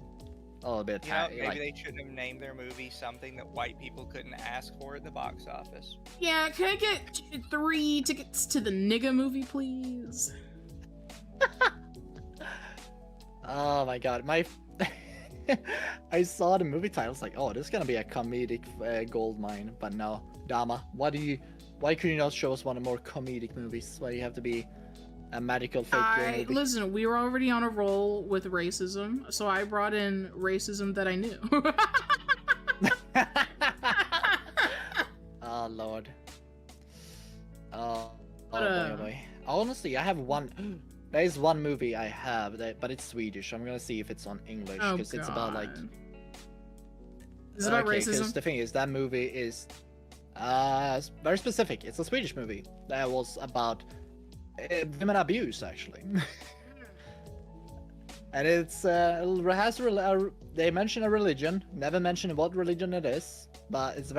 a little bit. You know, maybe they shouldn't have named their movie something that white people couldn't ask for at the box office. Yeah, can I get 3 tickets to the nigga movie, please? Oh my god, I saw the movie title. I was like, oh, this is gonna be a comedic gold mine. But no, Dama, why could you not show us one of the more comedic movies? Why do you have to be a magical fake movie? Listen, we were already on a roll with racism, so I brought in racism that I knew. Oh lord. Boy. Honestly, I have one. There is one movie I have but it's Swedish. I'm gonna see if it's on English because it's about like. Is it about racism? Because the thing is, that movie is very specific. It's a Swedish movie that was about women abuse, actually. And it's they mention a religion, never mention what religion it is, but it's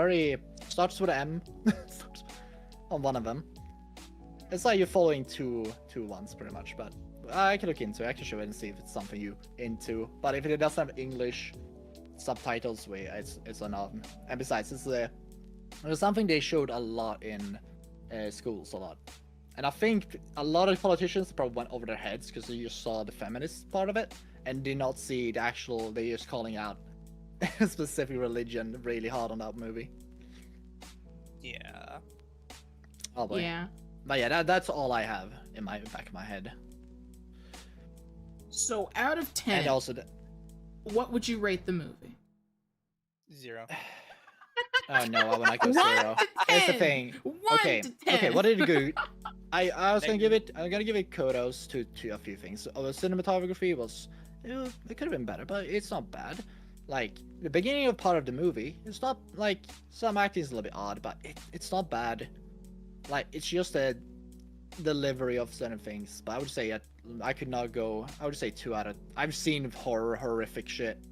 starts with M on one of them. It's like you're following two ones pretty much, but I can look into it. I can show it and see if it's something you into. But if it doesn't have English subtitles, it's not. And besides, it's something they showed a lot in schools a lot. And I think a lot of politicians probably went over their heads because they just saw the feminist part of it and did not see the actual. They just calling out a specific religion really hard on that movie. Yeah. Oh boy. Yeah. But yeah, that's all I have in my back of my head. So out of 10, and also what would you rate the movie? 0. Oh no, I will not go 0. Here's the thing. Okay, what did it go? I'm gonna give it kudos to a few things. The cinematography was it could have been better, but it's not bad. Like the beginning of part of the movie, it's not like some acting is a little bit odd, but it's not bad. Like it's just a delivery of certain things. But I would say I could not go. I would say 2 out of. I've seen horrific shit.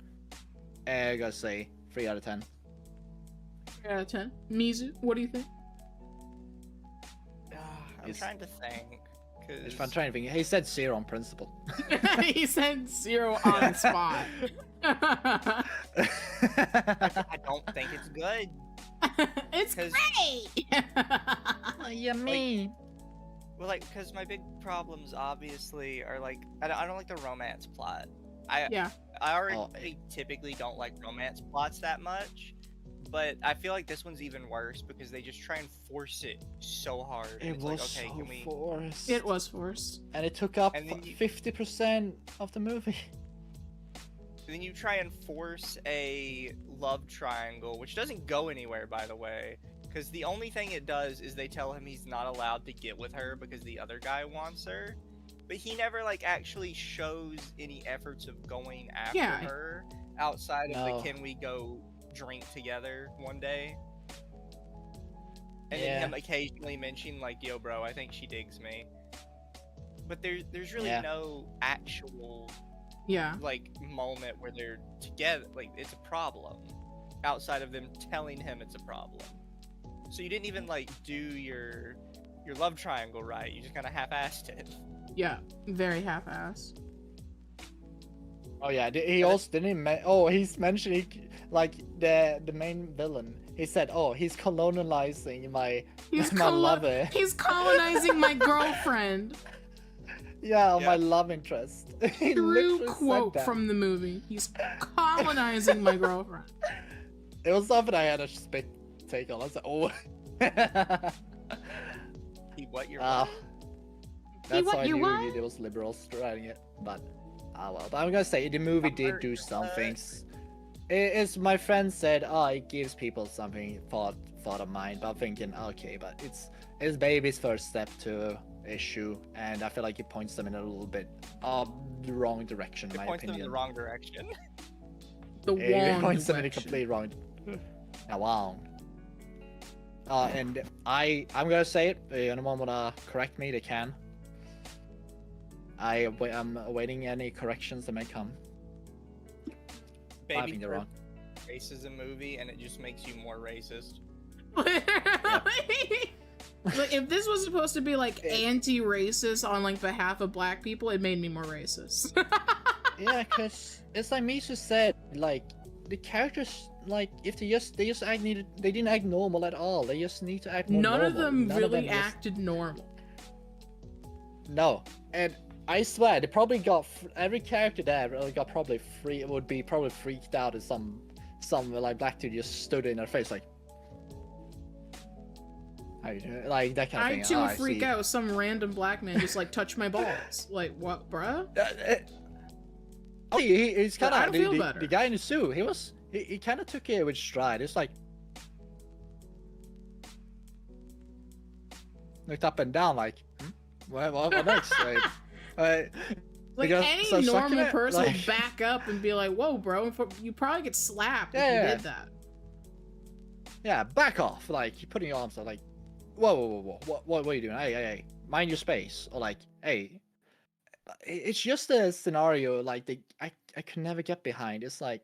I gotta say 3 out of 10. 3 out of 10. Mizu, what do you think? I'm trying to think. I'm trying to think. He said 0 on principle. He said 0 on spot. I don't think it's good. It's great. What you mean? Well, like, because my big problems obviously are like I don't like the romance plot. I already typically don't like romance plots that much, but I feel like this one's even worse because they just try and force it so hard. It it's was like, okay, so can we... forced. It was forced. And it took up 50% of the movie. And then you try and force a love triangle, which doesn't go anywhere, by the way. Because the only thing it does is they tell him he's not allowed to get with her because the other guy wants her. But he never, like, actually shows any efforts of going after her outside of the can we go drink together one day. And then him occasionally mentioning, like, yo, bro, I think she digs me. But there's really no actual... like moment where they're together. Like it's a problem outside of them telling him it's a problem. So you didn't even like do your love triangle right. You just kind of half-assed it. Yeah, very half-assed. Oh yeah, he also didn't. Oh, he's mentioning like the main villain. He said, "Oh, he's colonizing my lover." He's colonizing my girlfriend. Yeah, my love interest. True quote from the movie. He's colonizing my girlfriend. It was something I had a spit take on. I was like, oh. He what your what? That's how I knew it was liberals writing it. But, well. But I'm gonna say, the movie did do some things. It's my friend said, it gives people something thought of mind. But I'm thinking, okay, but it's baby's first step to issue, and I feel like it points them in a little bit the wrong direction. It points them in the wrong direction. It points them in the complete wrong. Wow. And I'm gonna say it. If anyone wanna correct me, they can. I'm awaiting any corrections that may come. Baby, I think they're wrong. Racism movie, and it just makes you more racist. Like, if this was supposed to be like anti-racist on like behalf of black people, it made me more racist. Yeah, cause it's like Mizu said, like the characters, like if they didn't act normal at all. They just need to act more normal. None of them really acted normal. No, and I swear they probably got every character there got probably freaked out as some like black dude just stood in their face like. How you doing? Like that kind of thing. I too would freak out. Some random black man just like touch my balls. Like what, bruh? He's kind of the guy in the suit. He kind of took it with stride. It's like looked up and down, like, what next? Like any normal person would back up and be like, "Whoa, bro! You probably get slapped if you did that." Yeah, back off! Like you're putting your arms out, like. Whoa, what are you doing? Hey, mind your space. Or like, hey, it's just a scenario like I could never get behind. It's like,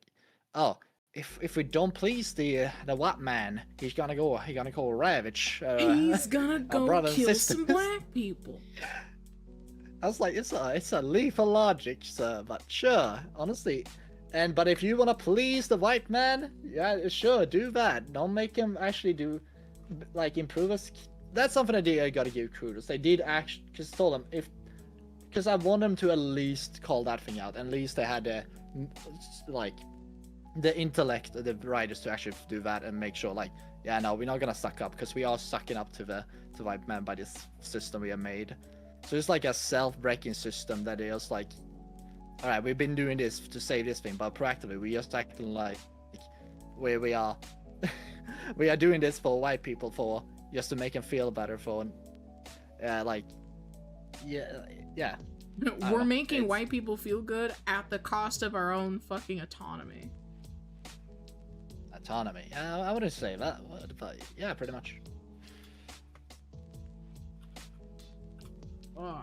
oh, if we don't please the white man, he's gonna go ravage. He's gonna go kill some black people. I was like, it's a lethal logic, sir, but sure, honestly. But if you wanna please the white man, yeah, sure, do that. Don't make him actually do. Like improve us. That's something I gotta give kudos. They did actually just told them because I want them to at least call that thing out. At least they had the intellect of the writers to actually do that and make sure like, yeah, no, we're not gonna suck up because we are sucking up to the white man by this system we have made. So it's like a self-breaking system that is like, all right, we've been doing this to save this thing, but proactively we just acting like where we are. We are doing this for white people for just to make them feel better for We're making white people feel good at the cost of our own fucking autonomy. Autonomy? I wouldn't say that, but yeah, pretty much. Oh.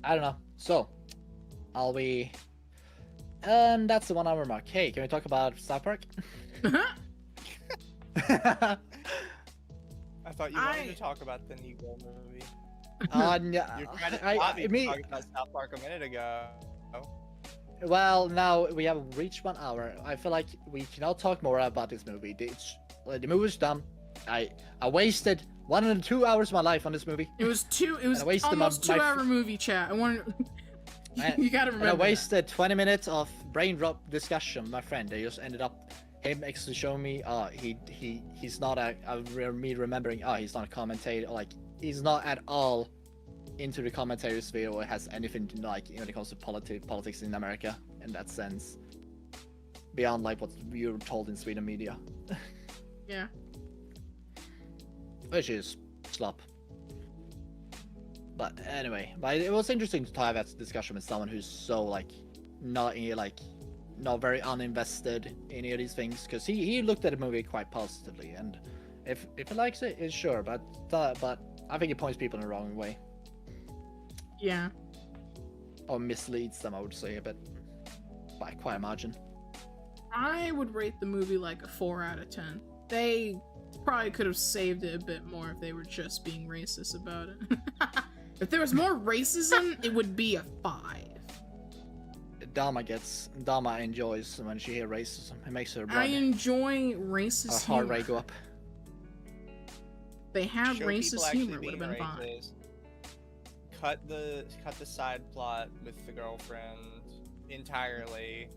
I don't know. So, and that's the 1 hour mark. Hey, can we talk about South Park? I thought you wanted to talk about the Negro movie. You're trying to talk about South Park a minute ago. Well, now we have reached 1 hour. I feel like we cannot talk more about this movie. The movie's done. I wasted 1 and 2 hours of my life on this movie. It was almost 2 hour movie chat. I wanted. You gotta remember. I wasted 20 minutes of brain drop discussion with my friend. They just ended up him actually showing me he's not me remembering he's not a commentator, like he's not at all into the commentator sphere or has anything to, like when it comes to politics in America in that sense, beyond like what you're told in Sweden media. Yeah, which is slop. But anyway, it was interesting to have that discussion with someone who's so like not very uninvested in any of these things, because he looked at the movie quite positively, and if he likes it, it's sure, but I think it points people in the wrong way. Yeah. Or misleads them, I would say, but by quite a margin. I would rate the movie like a 4 out of 10. They probably could have saved it a bit more if they were just being racist about it. If there was more racism, it would be a 5. Dama enjoys when she hears racism. It makes her I enjoy racist her heart humor. rate go up. They had Show racist people actually humor would have being been fine. racist. Cut the side plot with the girlfriend entirely.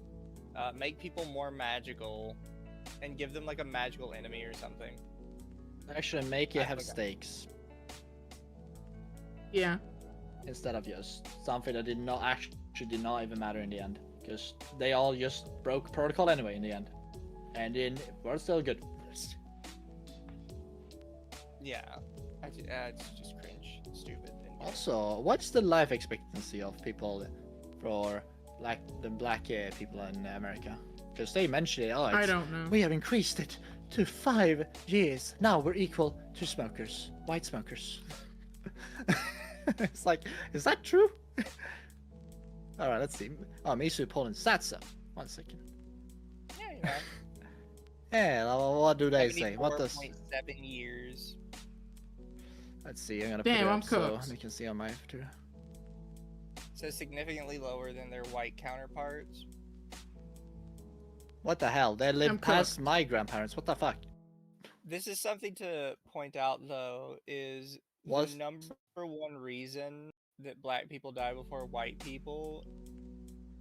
Make people more magical, and give them like a magical enemy or something. Actually, make it have stakes Yeah. instead of just something that did not even matter in the end, because they all just broke protocol anyway in the end, and then we're still good. Yeah, it's just cringe, stupid. Also, what's the life expectancy of people for the black people in America? Because they mentioned it. Oh, I don't know. We have increased it to 5 years. Now we're equal to smokers, white smokers. It's like, is that true? All right, let's see. Oh, Mizu Poland Satsa. 1 second. Yeah, you know. Yeah, what do they say? What does? 7 years. Let's see. I'm gonna Damn, put it I'm up so cooked. you can see on my Vtuber. So significantly lower than their white counterparts. What the hell? They I'm live cooked. past my grandparents. What the fuck? This is something to point out, though, is Was- the number one reason that black people die before white people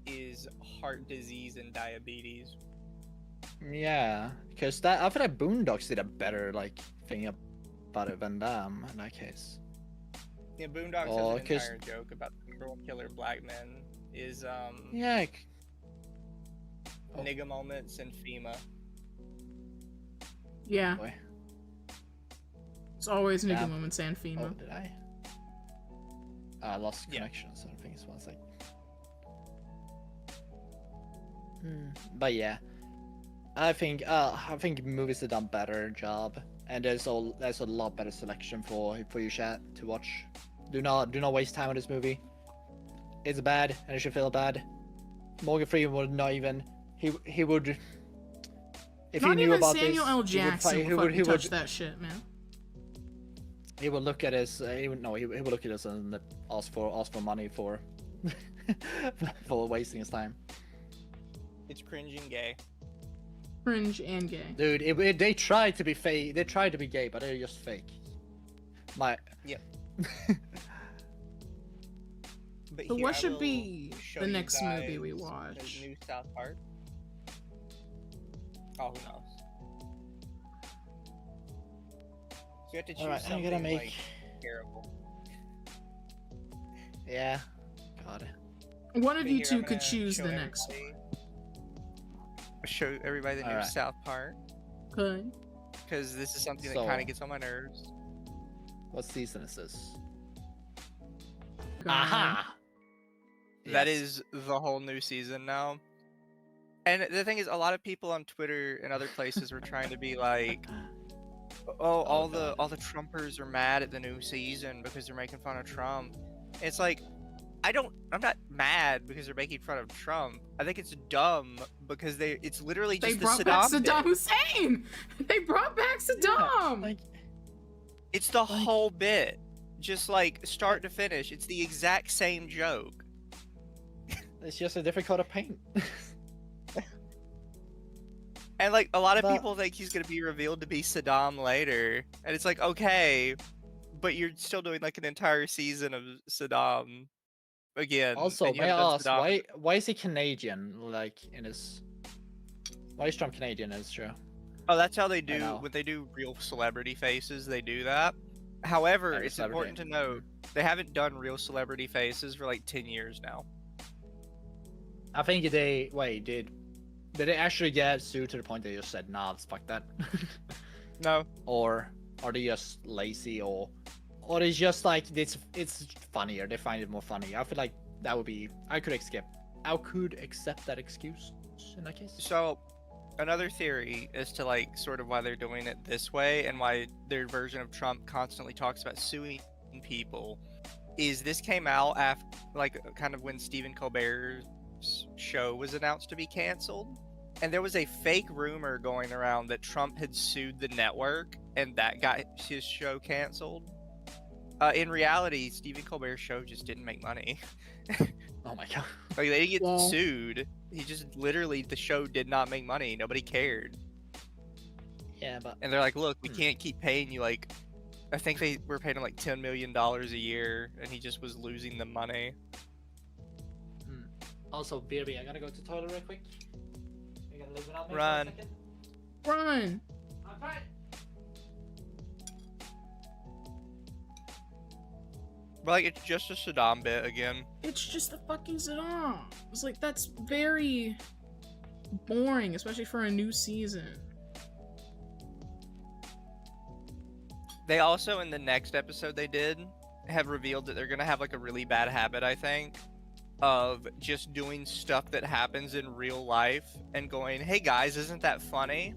is heart disease and diabetes. Yeah, because that I feel like Boondocks did a better thing about it than them in that case. Yeah, Boondocks Oh, has an 'cause- entire joke about the number one killer of black men is Yeah. nigga moments and FEMA. Yeah. Boy. It's always nigga Yeah. moments and Oh, FEMA. did I? I lost Yeah. connection. So I think it's 1 second. But yeah, I think movies have done better job, and there's a lot better selection for you chat to watch. Do not waste time on this movie. It's bad, and it should feel bad. Morgan Freeman would not even he would if Not he knew even about Samuel this. L. Jackson he would would fucking touch that shit, man. He would look at us. He would look at us and ask for money for for wasting his time. It's cringe and gay. Cringe and gay. Dude, they tried to be fake. They tried to be gay, but they're just fake. Yep. But So here, what I should will be show the you next movie we guys watch? the new South Park. Oh, who knows? So you have to choose Alright, I'm something gonna make. like terrible. Yeah. God. One of But you here, two I'm could gonna choose show the next one. everybody- Show everybody the new Alright. South Park, Good. because this is something that So- kind of gets on my nerves. What season is this? God. Aha! That Yes. is the whole new season now. And the thing is, a lot of people on Twitter and other places were trying to be like, "Oh, all the Trumpers are mad at the new season because they're making fun of Trump." It's like, I'm not mad because they're making fun of Trump. I think it's dumb because it's literally They just the brought back Saddam Saddam bit. Hussein! They brought back Saddam! Like, It's the whole bit, just like start to finish. It's the exact same joke. it's just a different coat of paint. And like a lot of But- people think he's gonna be revealed to be Saddam later, and it's like, okay, but you're still doing like an entire season of Saddam again. Also, and you may haven't I done ask Saddam. why is he Canadian? Why is Trump Canadian in this show? Oh, that's how they do know. when they do real celebrity faces. They do that. However, Every it's celebrity. important to note they haven't done real celebrity faces for like 10 years now. I think did they actually get sued to the point they just said nah, let's fuck that? No, Or are they just lazy, or it's just like it's funnier, they find it more funny. I feel like that would be I could accept that excuse in that case. so another theory as to like sort of why they're doing it this way and why their version of Trump constantly talks about suing people is this came out after like kind of when Stephen Colbert's show was announced to be canceled, and there was a fake rumor going around that Trump had sued the network and that got his show canceled. In reality, Stephen Colbert's show just didn't make money. Oh my god. Like they didn't get Well- sued. He just literally the show did not make money. Nobody cared. Yeah, but And they're like, look, we can't keep paying you like. I think they were paying him like $10 million a year, and he just was losing the money. also, BRB, I gotta go to the toilet real quick. You gotta leave without me Run. for a second? Run! Alright. But like, it's just a Saddam bit again. It's just a fucking Saddam. It's like, that's very boring, especially for a new season. They also, in the next episode they did, have revealed that they're gonna have like a really bad habit, I think, of just doing stuff that happens in real life and going, hey guys, isn't that funny?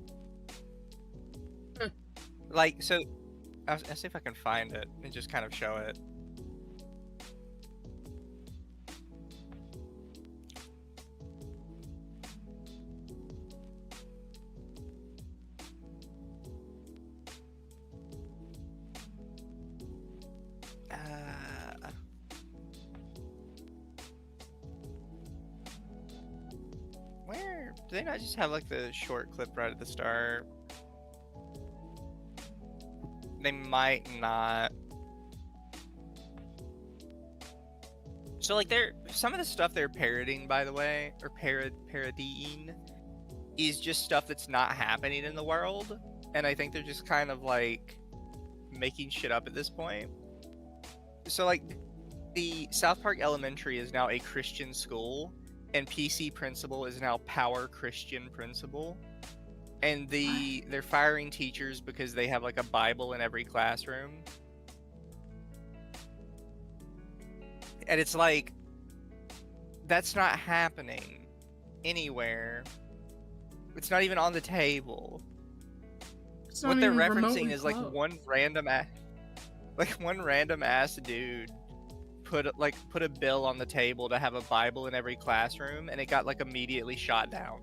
Like, so, I'll see if I can find it and just kind of show it. Where do they not just have like the short clip right at the start? They might not. So like some of the stuff they're parodying, by the way, or parodying, is just stuff that's not happening in the world, and I think they're just kind of like making shit up at this point. So like the South Park Elementary is now a Christian school, and PC Principal is now Power Christian Principal. And they're firing teachers because they have like a Bible in every classroom. And it's like, that's not happening anywhere. It's not even on the table. What they're referencing is like one random ass dude put a bill on the table to have a Bible in every classroom, and it got like immediately shot down.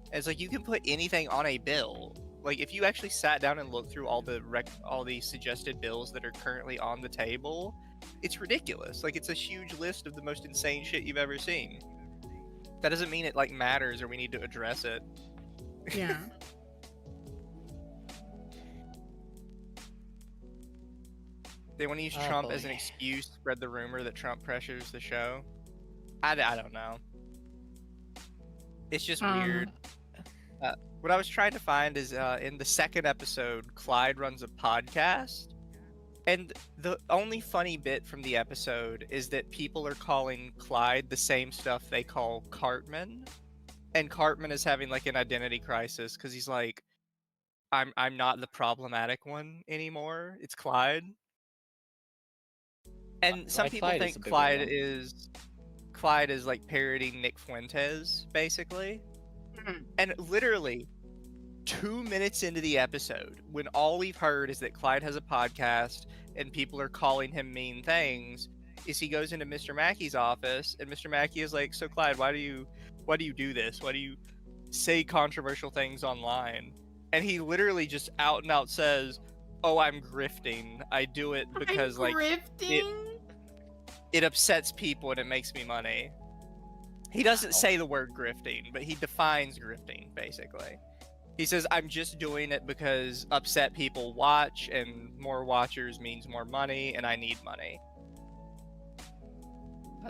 And it's like, you can put anything on a bill. Like, if you actually sat down and looked through all the suggested bills that are currently on the table, it's ridiculous. Like, it's a huge list of the most insane shit you've ever seen. That doesn't mean it like matters or we need to address it. Yeah. They want to use Trump as an excuse to spread the rumor that Trump pressures the show. I don't know. It's just weird. What I was trying to find is in the second episode, Clyde runs a podcast. And the only funny bit from the episode is that people are calling Clyde the same stuff they call Cartman. And Cartman is having like an identity crisis because he's like, I'm not the problematic one anymore. It's Clyde. And some people think Clyde is like parodying Nick Fuentes, basically. And literally 2 minutes into the episode, when all we've heard is that Clyde has a podcast and people are calling him mean things, is he goes into Mr. Mackey's office, and Mr. Mackey is like, so Clyde, why do you do this? Why do you say controversial things online? And he literally just out and out says, oh, I'm grifting. I do it because it upsets people and it makes me money. He doesn't say the word grifting, but he defines grifting, basically. He says, I'm just doing it because upset people watch, and more watchers means more money, and I need money.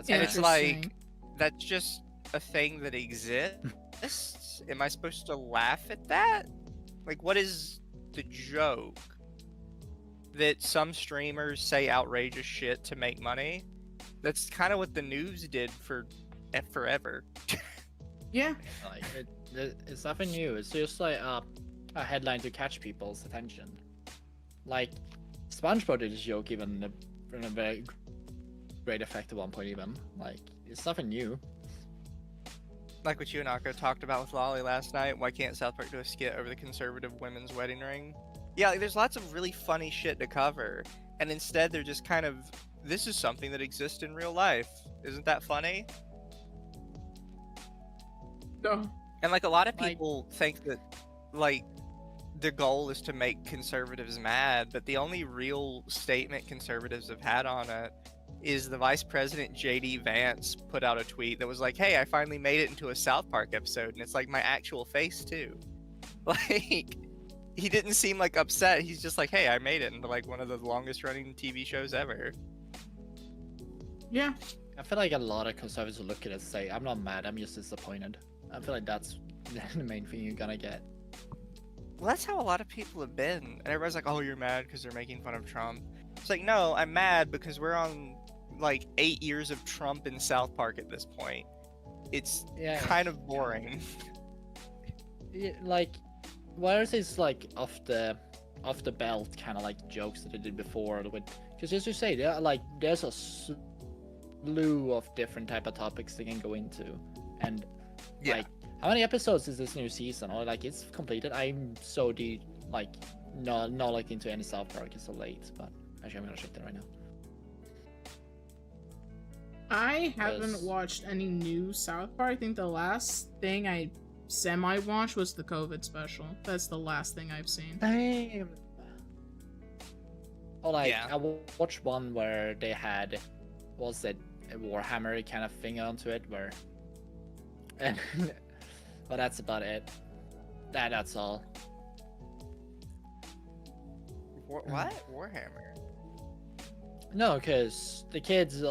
And it's like, that's just a thing that exists? Am I supposed to laugh at that? Like, what is the joke? That some streamers say outrageous shit to make money? That's kind of what the news did for forever. Yeah. Like, it's nothing new. It's just like a headline to catch people's attention. Like, SpongeBob did this joke even in a very great effect at one point even. Like, it's nothing new. Like what you and Akko talked about with Lolly last night. Why can't South Park do a skit over the conservative women's wedding ring? Yeah, like, there's lots of really funny shit to cover. And instead they're just kind of, this is something that exists in real life. Isn't that funny? No. And like a lot of people think that like the goal is to make conservatives mad, but the only real statement conservatives have had on it is the Vice President J.D. Vance put out a tweet that was like, "Hey, I finally made it into a South Park episode," and it's like my actual face too. Like, he didn't seem like upset. He's just like, "Hey, I made it into like one of the longest running TV shows ever." Yeah. I feel like a lot of conservatives will look at it and say, "I'm not mad. I'm just disappointed." I feel like that's the main thing you're gonna get. Well, that's how a lot of people have been. And everybody's like, "Oh, you're mad because they're making fun of Trump." It's like, no, I'm mad because we're on like 8 years of Trump in South Park at this point. It's kind of boring. Yeah, like, whereas it's like off the belt kind of like jokes that they did before, with because as you say, there's a slew of different type of topics they can go into, and like, how many episodes is this new season? Or like, it's completed. I'm so not like into any South Park. It's so late, but actually I'm gonna check that right now. I haven't watched any new South Park. I think the last thing I semi-watched was the COVID special. That's the last thing I've seen. Damn. Oh, like, I watched one where they had, was it a Warhammer kind of thing onto it, where, and, but that's about it. That's all. What? Warhammer? No, because the kids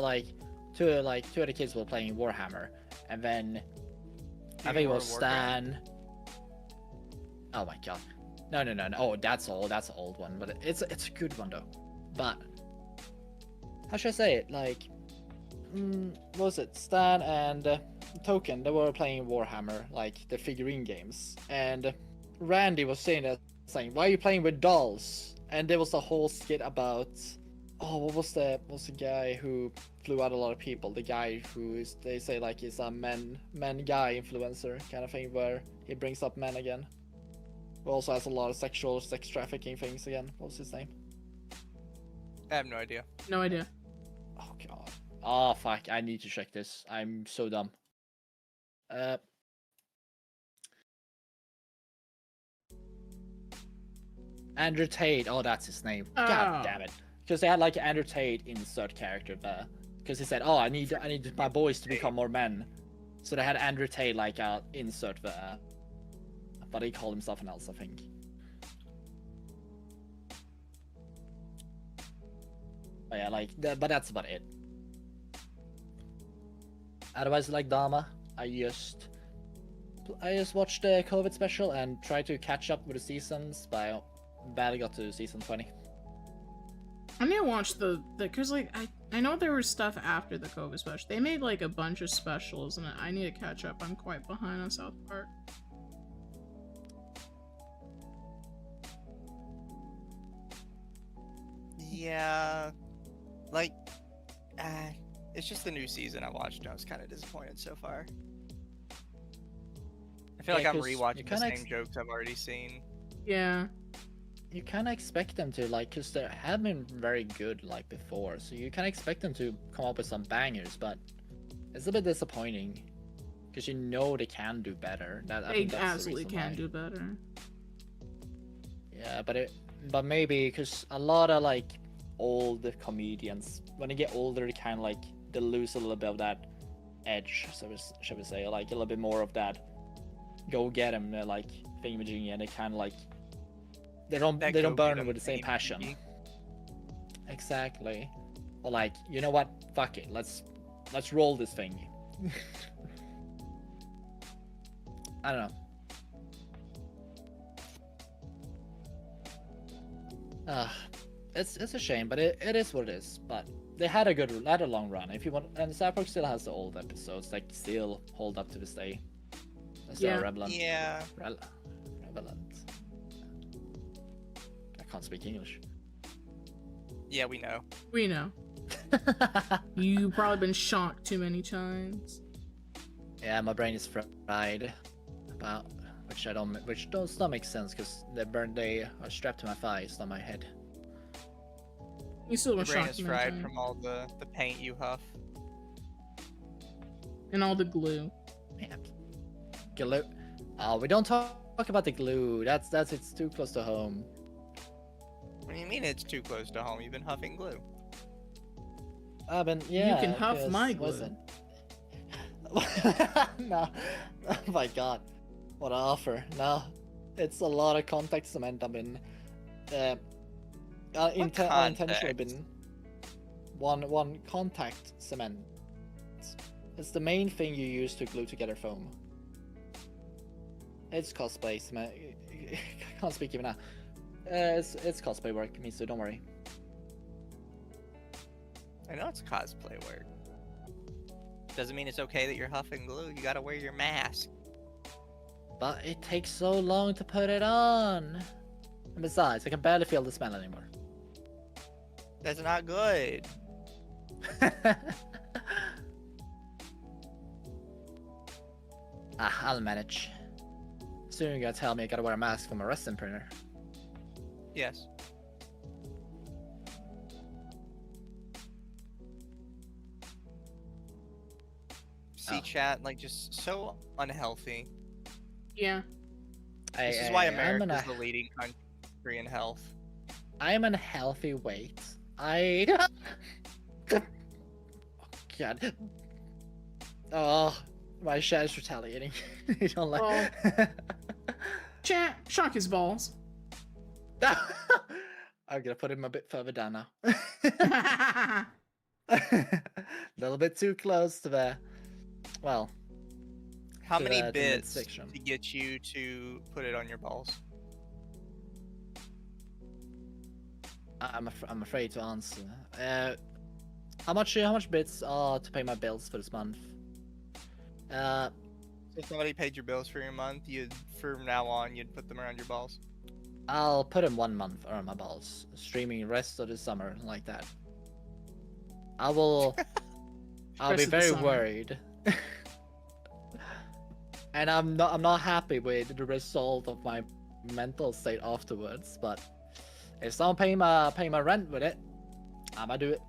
two of the kids were playing Warhammer, and then I think it was Stan. Oh my god. No. Oh, that's an old one, but it's a good one though. But how should I say it? Like, what was it? Stan and Token, they were playing Warhammer, like the figurine games, and Randy was saying, "Why are you playing with dolls?" And there was a whole skit about, what was the guy who flew out a lot of people? The guy who is, they say like is a men guy influencer kind of thing, where he brings up men again. Who also has a lot of sex trafficking things again. What was his name? I have no idea. No idea. Oh god. Oh fuck, I need to check this. I'm so dumb. Andrew Tate. Oh, that's his name. God damn it. Because they had like Andrew Tate insert character there. Because he said, "Oh, I need my boys to become more men." So they had Andrew Tate like insert there. But he called himself something else, I think. But yeah, but that's about it. Otherwise, like Dama, I just watched the COVID special and tried to catch up with the seasons, but I barely got to season 20. I need to watch because like I know there was stuff after the COVID special. They made like a bunch of specials, and I need to catch up. I'm quite behind on South Park. Yeah, like, it's just the new season I watched. I was kind of disappointed so far. I feel like I'm rewatching the same jokes I've already seen. Yeah. You kind of expect them to, like, because they have been very good, like, before. So you kind of expect them to come up with some bangers, but it's a bit disappointing. Because you know they can do better. I think that's absolutely the reason can why. do better. Yeah, but maybe because a lot of, like, old comedians, when they get older, they kind of, like, they lose a little bit of that edge, so shall we say, like, a little bit more of that go get them, like, thingamajiggy, and they kind of, like, they don't burn with the same passion. Exactly. Or like, you know what? Fuck it. Let's roll this thing. I don't know. It's a shame, but it is what it is. But they had a long run. If you want, and South Park still has the old episodes that still hold up to this day. Relevant. Yeah. Relevant. I can't speak English. Yeah, we know. We know. You've probably been shocked too many times. Yeah, my brain is fried. About which does not make sense because they are strapped to my thighs, not my head. You still Your been brain shocked is too many fried times. from all the paint you huff. And all the glue. Man. Glue. Oh, we don't talk about the glue. It's too close to home. What do you mean it's too close to home? You've been huffing glue. Yeah. You can huff 'cause- my listen. glue. No. Oh my god. What an offer. No. It's a lot of contact cement I've been unintentionally been one contact cement. It's the main thing you use to glue together foam. It's cosplay cement. I can't speak even now. It's cosplay work, Mizu, don't worry. I know it's cosplay work. Doesn't mean it's okay that you're huffing glue. You gotta wear your mask. But it takes so long to put it on. And besides, I can barely feel the smell anymore. That's not good. I'll manage. Soon you're gonna tell me I gotta wear a mask for my resin printer. Yes. See, chat, like, just so unhealthy. Yeah. This is why America is the leading country in health. I'm in healthy weight. I... Oh, God. Oh, my chat's retaliating. You don't like... Chat, shock his balls. I'm gonna put him a bit further down now. A little bit too close to the... Well... How many bits to get you to put it on your balls? I'm afraid to answer. How much bits are to pay my bills for this month? If somebody paid your bills for your month, from now on you'd put them around your balls. I'll put them 1 month around my balls, streaming rest of the summer like that. I will. I'll be very worried. And I'm not happy with the result of my mental state afterwards. But if someone pay my rent with it, I'ma do it.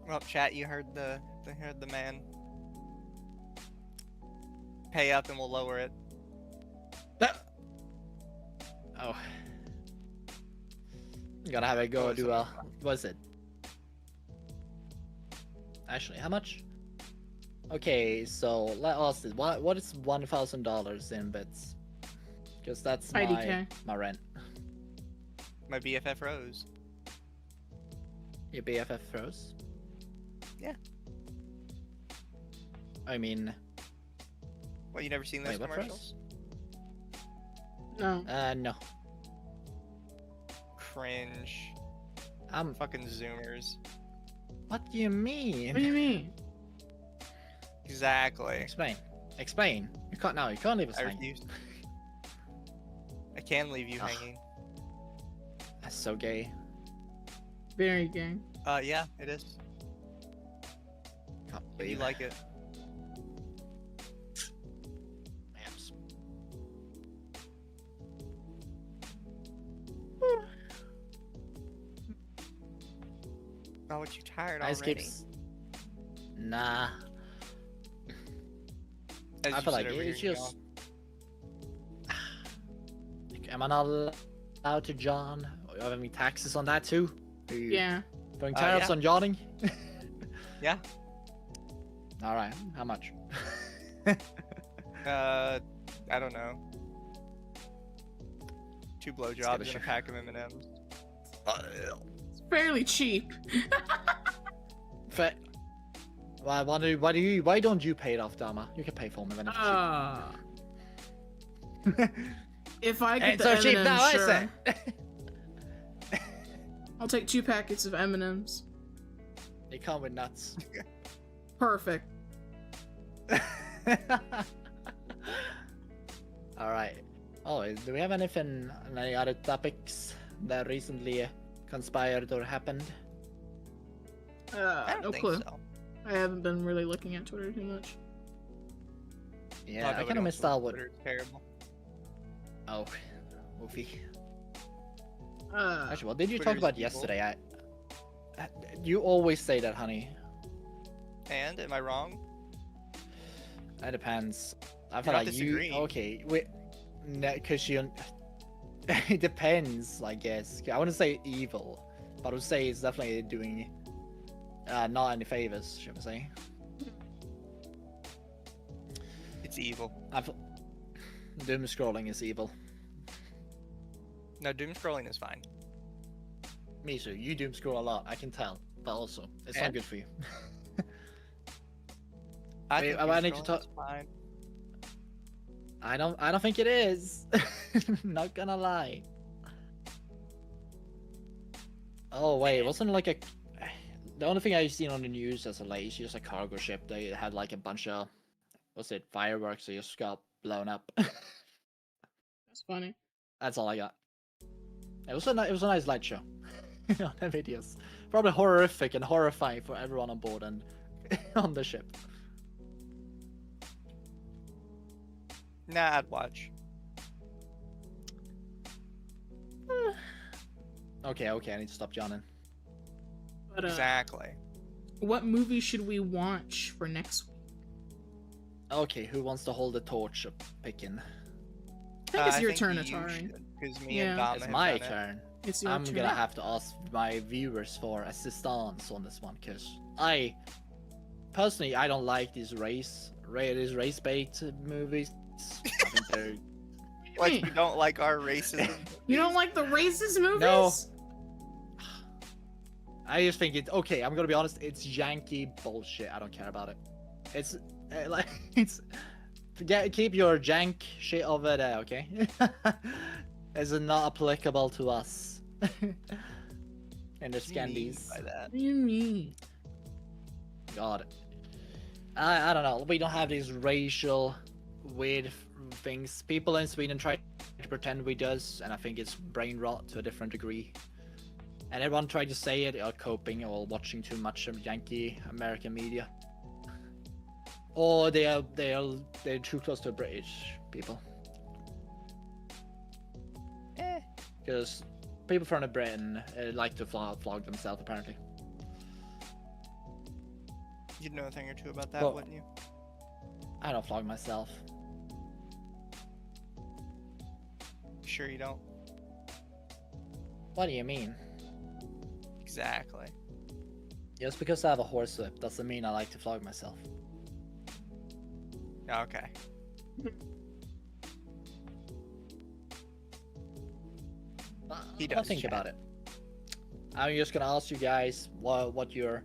Well, chat, you heard the man. Pay up and we'll lower it. Oh. You gotta have it go do what is it? Actually, how much? Okay, so let us see. What is $1,000 in bits? Because that's my rent. My BFF Rose. Your BFF Rose? Yeah. I mean... What, you never seen those commercials? No. No. Cringe. I'm fucking Zoomers. What do you mean? What do you mean? Exactly. Explain. You can't now. You can't leave us hanging. Refuse. I can leave you hanging. That's so gay. Very gay. Yeah, it is. Can't You believe like it. Oh, what, you tired already? Nah. I feel like it's just... Am I not allowed to yawn? Are you having any taxes on that too? Yeah. Throwing tariffs on yawning? Yeah. Alright, how much? I don't know. 2 blowjobs and a pack of M&Ms. It's fairly cheap. Why don't you pay it off, Dama? You can pay for me. If I get Ain't the so M&Ms, cheap now, sure. I say. I'll take 2 packets of M&Ms. They come with nuts. Perfect. Alright. Oh, do we have any other topics that recently conspired or happened? No clue. So. I haven't been really looking at Twitter too much. Yeah, I kind of missed out what... Terrible. Oh, Wolfie. Actually, what did you talk about yesterday? You always say that, honey. And am I wrong? That depends. I feel like you. Okay, wait. Because you. It depends, I guess. I wouldn't say evil, but I would say it's definitely doing not any favors, should I say. It's evil. Doom scrolling is evil. No, doom scrolling is fine. Mizu, you doom scroll a lot, I can tell, but also it's not good for you. I Wait, think I need to doom talk. scrolling's fine. I don't think it is. Not gonna lie. Oh wait, wasn't like a. The only thing I've seen on the news as a like is just a cargo ship. They had like a bunch of, what's it, fireworks that just got blown up. That's funny. That's all I got. It was a nice light show. On the videos, probably horrific and horrifying for everyone on board and on the ship. Nah, I'd watch. Okay, I need to stop yawning. But, Exactly. What movie should we watch for next week? Okay, who wants to hold the torch of picking? I think it's your turn, Attari. Because me and Yeah. Dama It's have my done it. turn. It's your I'm turn. gonna have to ask my viewers for assistance on this one, because I personally I don't like these race bait movies. I think they're Like, you don't like our racism? You don't like the racist movies? No. I just think it. Okay, I'm gonna be honest. It's Yankee bullshit. I don't care about it. It's like it's. Keep your jank shit over there, okay? It's not applicable to us. And the What do you mean Scandies. by that? What do you mean? God. I don't know. We don't have these racial weird things. People in Sweden try to pretend we does, and I think it's brain rot to a different degree. And everyone tried to say it, or coping, or watching too much of Yankee American media, or they're too close to British people. Because people from Britain like to flog themselves, apparently. You'd know a thing or two about that, Well, wouldn't you? I don't flog myself. Sure you don't? What do you mean? Exactly. Just because I have a horsewhip doesn't mean I like to flog myself. Okay. He I'll does, think Chad. about it. I'm just gonna ask you guys what your.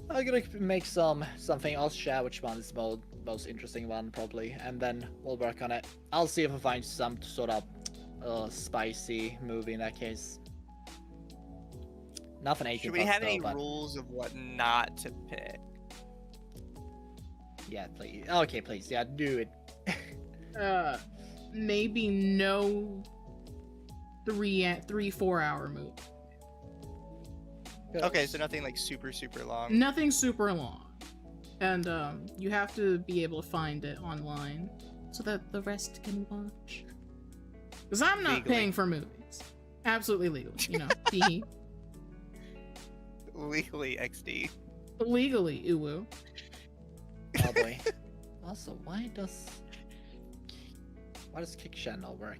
I'm gonna make something else share which one is most interesting one probably, and then we'll work on it. I'll see if I find some sort of spicy movie in that case. Nothing 18 Should we plus have though, any but rules of what not to pick? yeah, please. Okay, please. Yeah, do it. Maybe no 4 hour movie. Okay, so nothing like super long. Nothing super long. And you have to be able to find it online so that the rest can watch. Because I'm not Legally. paying for movies. Absolutely legally, you know. Hee Legally XD. Legally, uwu. Oh boy. Also, why does Kickchat not work?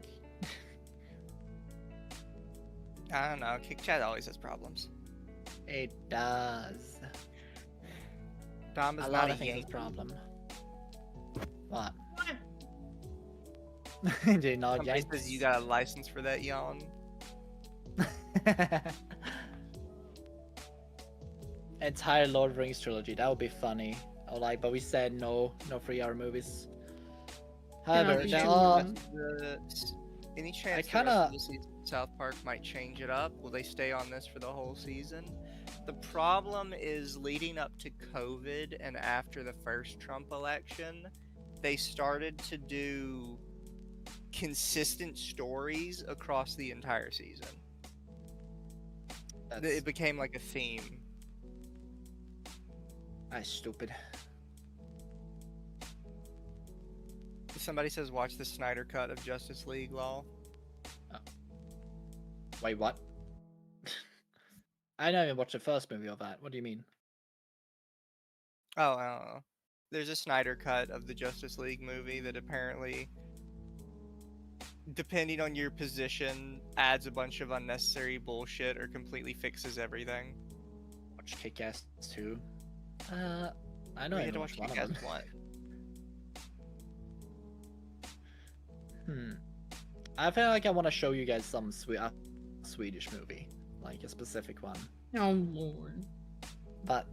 I don't know. Kickchat always has problems. It does. Dom is A not lot a of things is Yankee. problem. What? Do you know Somebody Yanks? says you got a license for that yawn. Entire Lord of the Rings trilogy. That would be funny. Or like, but we said no 3 hour movies. However, be there too are. long. Any chance kinda- the rest of the season of South Park might change it up? Will they stay on this for the whole season? The problem is leading up to COVID and after the first Trump election, they started to do consistent stories across the entire season. It became like a theme. That's stupid. Somebody says watch the Snyder cut of Justice League, lol. Wait, what? I never even watched the first movie of that. What do you mean? Oh, I don't know. There's a Snyder cut of the Justice League movie that apparently depending on your position, adds a bunch of unnecessary bullshit or completely fixes everything. Watch Kick-Ass 2. I know We I had to watched watch one of Kick-Ass them. I feel like I want to show you guys some Swedish movie, like a specific one. Oh lord. But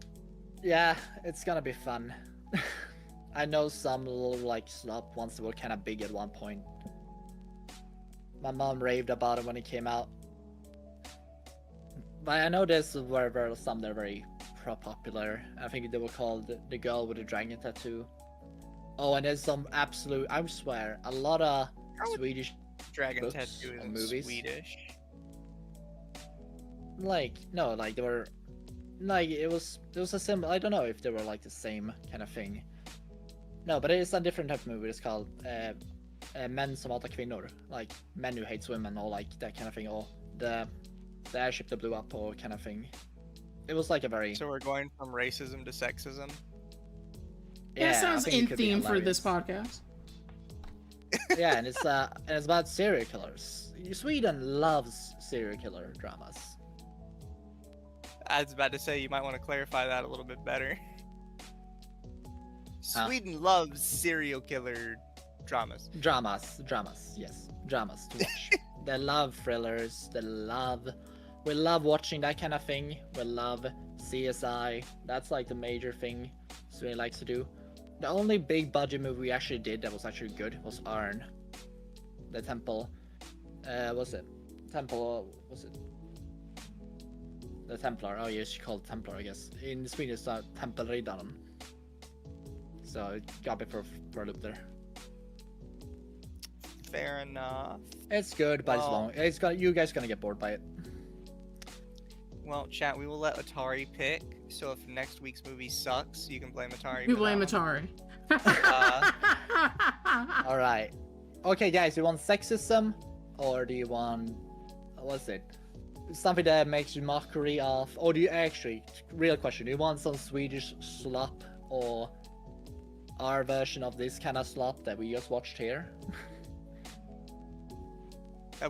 yeah, it's gonna be fun. I know some little like slop ones that were kind of big at one point. My mom raved about it when it came out. But I know there's were some that are very popular. I think they were called The Girl with the Dragon Tattoo. Oh, and there's some absolute, I swear, a lot of Swedish Dragon books Tattoo and is movies. Swedish. Like, no, like they were, like it was a similar, I don't know if they were like the same kind of thing. No, but it's a different type of movie. It's called Män som hatar kvinnor. Like, men who hates women, or like that kind of thing. Or the airship that blew up, or kind of thing. It was like a very... So we're going from racism to sexism? Yeah, sounds in theme for this hilarious. podcast. Yeah, and it's about serial killers. Sweden loves serial killer dramas. I was about to say, you might want to clarify that a little bit better. Huh? Sweden loves serial killer dramas. Dramas, yes. Dramas to watch. They love thrillers, we love watching that kind of thing. We love CSI. That's like the major thing Sweden likes to do. The only big budget movie we actually did that was actually good was Arn. The Temple. Was it? Temple, was it? The Templar. Oh, yeah, she called Templar, I guess. In Sweden, it's Tempelriddaren. So it got me for a loop there. Fair enough. It's good, but it's long. You guys gonna get bored by it. Well, chat, we will let Attari pick. So if next week's movie sucks, you can blame Attari. You blame Attari. All right. Okay, guys, do you want sexism, or do you want, what's it? Something that makes you mockery of, or do you actually, real question, do you want some Swedish slop, or our version of this kind of slop that we just watched here?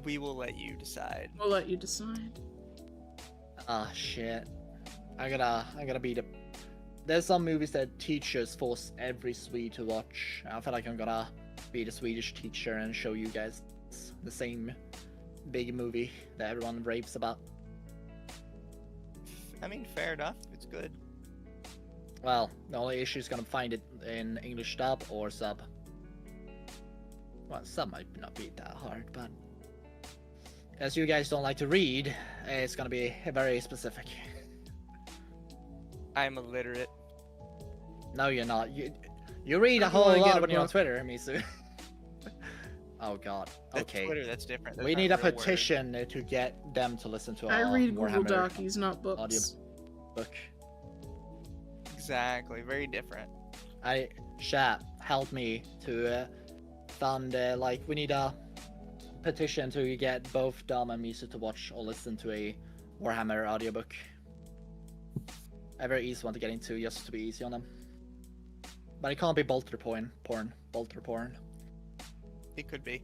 We will let you decide. We'll let you decide. Ah, shit. I gotta be the... There's some movies that teachers force every Swede to watch. I feel like I'm gonna be the Swedish teacher and show you guys the same big movie that everyone raves about. I mean, fair enough. It's good. Well, the only issue is gonna find it in English dub or sub. Well, sub might not be that hard, but as you guys don't like to read, it's gonna be very specific. I'm illiterate. No, you're not. You read a whole lot when you're on Twitter, Mizu. Oh god. Okay. That's Twitter, that's different. We need a petition to get them to listen to our I read Google Warhammer Docies, not books. audiobook. Exactly, very different. Chat, help me to fund, like, we need a petition to get both Dama and Mizu to watch or listen to a Warhammer audiobook. A very easy one to get into, just to be easy on them. But it can't be bolter porn. Bolter porn. It could be.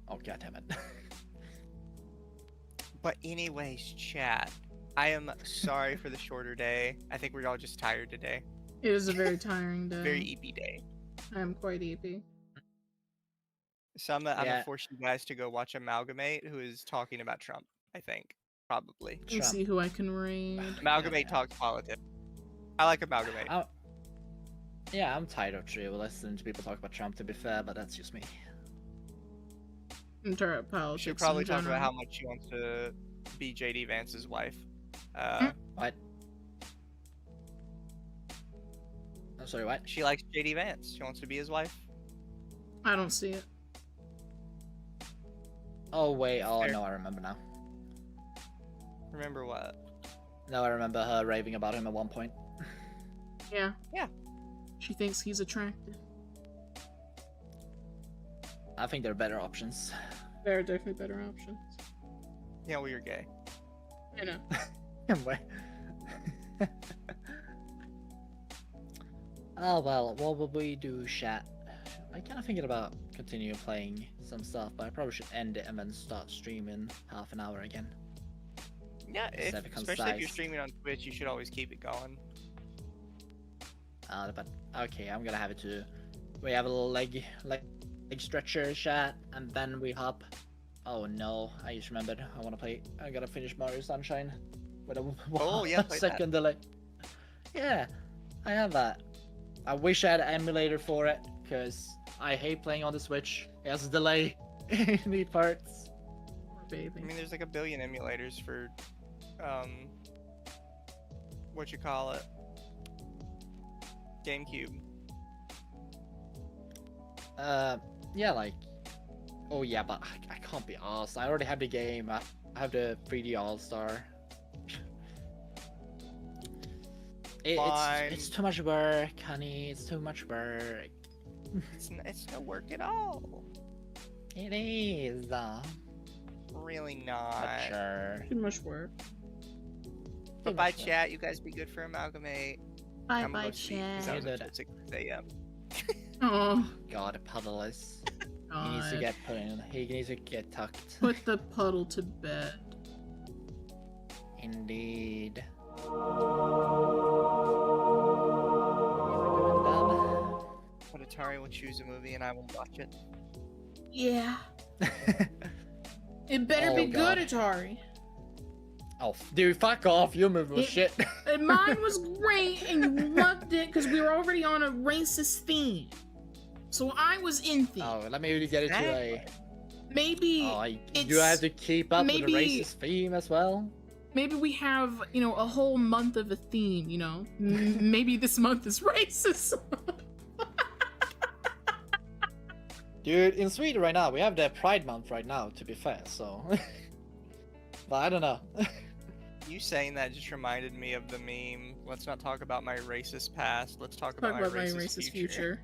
Oh, goddammit. But anyways, chat, I am sorry for the shorter day. I think we're all just tired today. It is a very tiring day. Very EP day. I am quite EP. So I'm gonna force you guys to go watch Amalgamate, who is talking about Trump, I think. Probably. Let's see who I can read. Amalgamate talks politics. I like Amalgamate. Yeah, I'm tired of listening to people talk about Trump, to be fair, but that's just me. Entire politics. Should probably talk about how much she wants to be JD Vance's wife. What? I'm sorry, what? She likes JD Vance. She wants to be his wife. I don't see it. Oh wait, oh no, I remember now. Remember what? No, I remember her raving about him at one point. Yeah. Yeah. She thinks he's attractive. I think there are better options. There are definitely better options. Yeah, well, you're gay. I know. Anyway. Oh well, what will we do, chat? I kind of thinking about continue playing some stuff, but I probably should end it and then start streaming half an hour again. Yeah, especially if you're concise. streaming on Twitch, you should always keep it going. But okay, I'm gonna have it too. We have a little leg stretcher chat, and then we hop. Oh no, I just remembered. I want to play. I gotta finish Mario Sunshine with a Yeah, 1 second delay. Yeah, I have that. I wish I had an emulator for it, because I hate playing on the Switch. It has a delay in the parts. Baby. I mean, there's like a billion emulators for, what you call it, GameCube. Yeah, like, oh yeah, but I can't be arsed. I already have the game. I have the 3D All-Star. It's too much work, honey. It's too much work. It's no work at all. It is. Really not. Sure. Too much work. But bye, chat. You guys be good for Amalgamate. Bye, I'm bye, chat. chat. At 6 a.m. Oh. God, Puddles. God. He needs to get put in. He needs to get tucked. Put the puddle to bed. Indeed. But Attari will choose a movie and I will watch it. Yeah. It better be God. good, Attari. Oh, dude, fuck off. Your movie was shit. Mine was great and you loved it because we were already on a racist theme. So I was in theme. Oh, let me get it to a... Maybe do I have to keep up with the racist theme as well? Maybe we have, you know, a whole month of a theme, you know? Maybe this month is racist. Dude, in Sweden right now, we have the Pride Month right now, to be fair, so... But I don't know. You saying that just reminded me of the meme. Let's not talk about my racist past. Let's talk about my racist future.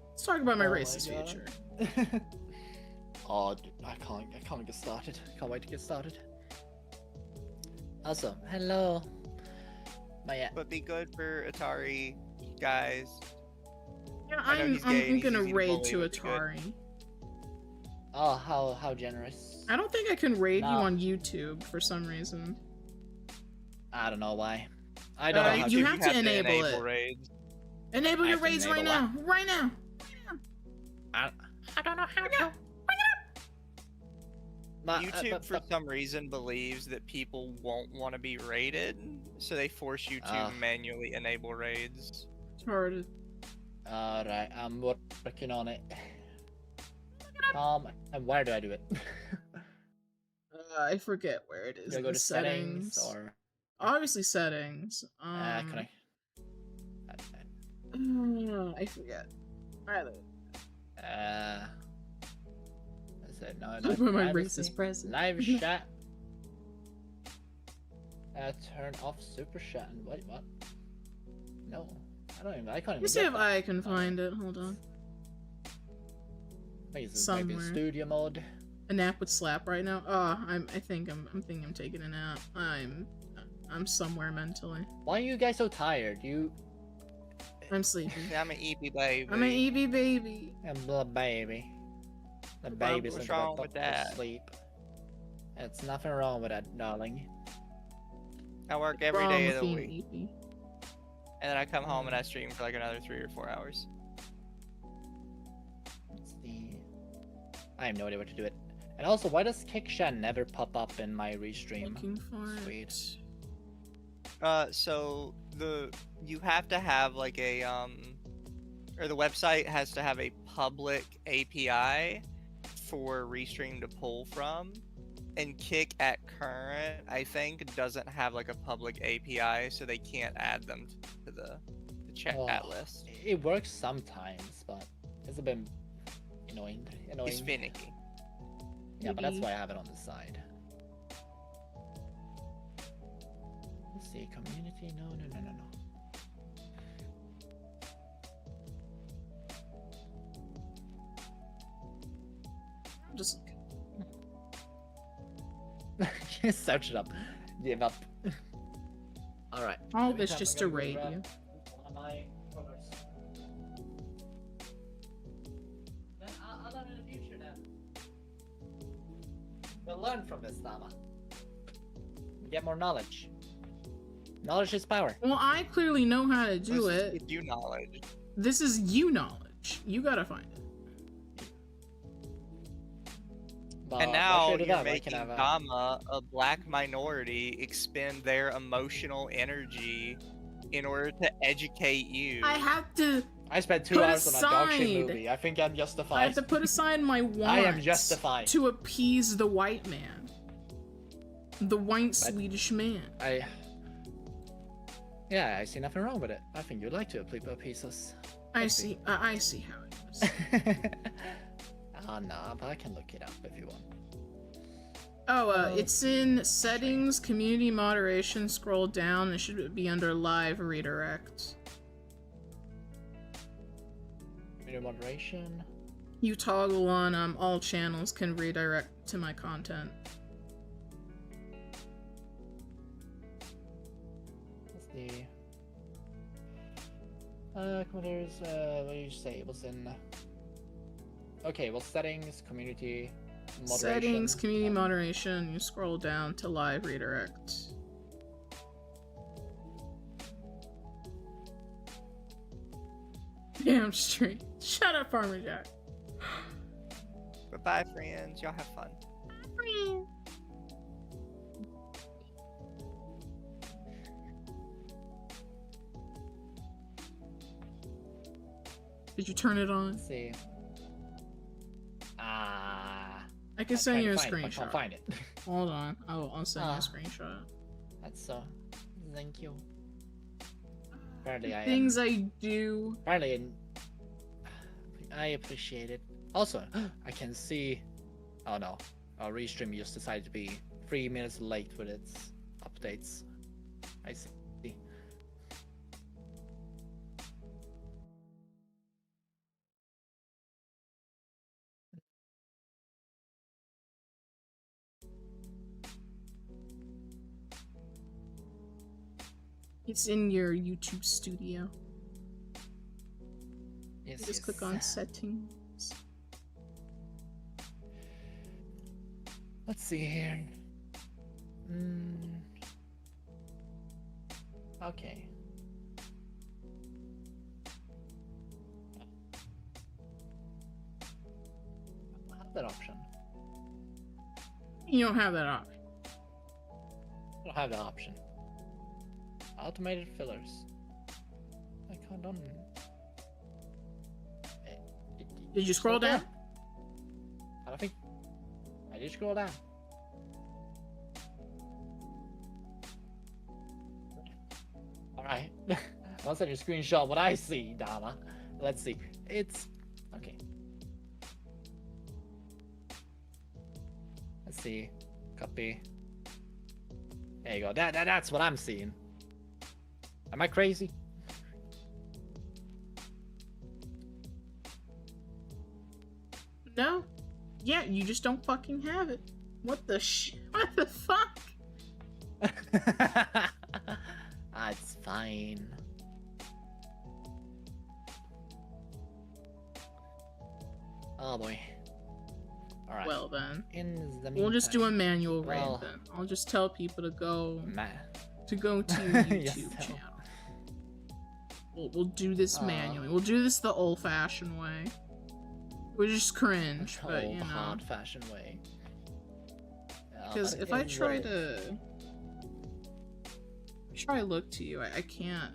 Let's talk about my racist future. Oh, dude, I can't get started. Can't wait to get started. Also, hello. But be good for Attari, guys. Yeah, I'm gonna raid to Attari. Oh, how generous. I don't think I can raid you on YouTube for some reason. I don't know why. I don't know how you have to enable it. Raids. Enable your raids right now. Right now. I don't know how to. YouTube, for some reason, believes that people won't want to be raided, so they force you to manually enable raids. Retarded. Alright, I'm working on it. And where do I do it? I forget where it is. Do I go to settings or? Obviously settings. Can I forget. Alright. Is it? No, my racist present. Live chat. Turn off super chat. Wait, what? No, I can't even. Let's see if I can find it. Hold on. Somewhere. Maybe studio mode. A nap would slap right now. Oh, I think I'm taking a nap. I'm somewhere mentally. Why are you guys so tired? I'm sleepy. I'm an EB baby. I'm an EB baby. I'm a baby. The baby's what's wrong with that? Sleep. It's nothing wrong with that, darling. I work every day of the week. And then I come home and I stream for like another 3 or 4 hours. I have no idea what to do it. And also, why does Kickshan never pop up in my restream? Looking for it. So you have to have like a or the website has to have a public API for Restream to pull from, and Kick at current I think doesn't have like a public API, so they can't add them to the chat list. It works sometimes, but it's a bit annoying. It's finicky. Yeah, but that's why I have it on the side. Let's see, community. No. Just search it up. Give up. All right. All this just to raid you. I'll learn in the future then. We'll learn from this, Dama. Get more knowledge. Knowledge is power. Well, I clearly know how to do This it. is you knowledge. This is you knowledge. You gotta find it. And now you're making Dama, a black minority, expend their emotional energy in order to educate you. I have to. I spent 2 hours on a dog shit movie. I think I'm justified. I have to put aside my wants I am justified to appease the white man. The white Swedish man. Yeah, I see nothing wrong with it. I think you'd like to appease us. I see how it is. Oh, nah, but I can look it up if you want. Oh, it's in settings, community moderation, scroll down, it should be under live redirect. Community moderation. You toggle on all channels can redirect to my content. Let's see. Commenters, what did you say? It was in... Okay, well, settings, community moderation. Settings, community moderation, you scroll down to live redirect. Damn straight. Shut up, Farmer Jack. Bye-bye, friends. Y'all have fun. Friends. Did you turn it on? Let's see. I can send you a I can't screenshot. find it. Hold on. I'll send you a screenshot. That's so. Thank you. Apparently, Things I do. Apparently, I appreciate it. Also, I can see. Oh no, our restream just decided to be 3 minutes late with its updates. I see. It's in your YouTube studio. Yes, Just click on settings. Let's see here. Okay. I have that option. You don't have that option. I don't have that option. Automated fillers. I can't done. Did you scroll down? I don't think. I did scroll down. Alright. I'll send you a screenshot of what I see, Dama. Let's see. It's. Okay. Let's see. Copy. There you go. That's what I'm seeing. Am I crazy? No. Yeah, you just don't fucking have it. What the What the fuck? It's fine. Oh boy. Alright. Well then. We'll just do a manual raid then. I'll just tell people to go to your YouTube channel. We'll do this manually. We'll do this the old-fashioned way. We're just cringe, but you know. Hard-fashioned way. Because if I try to look to you, I can't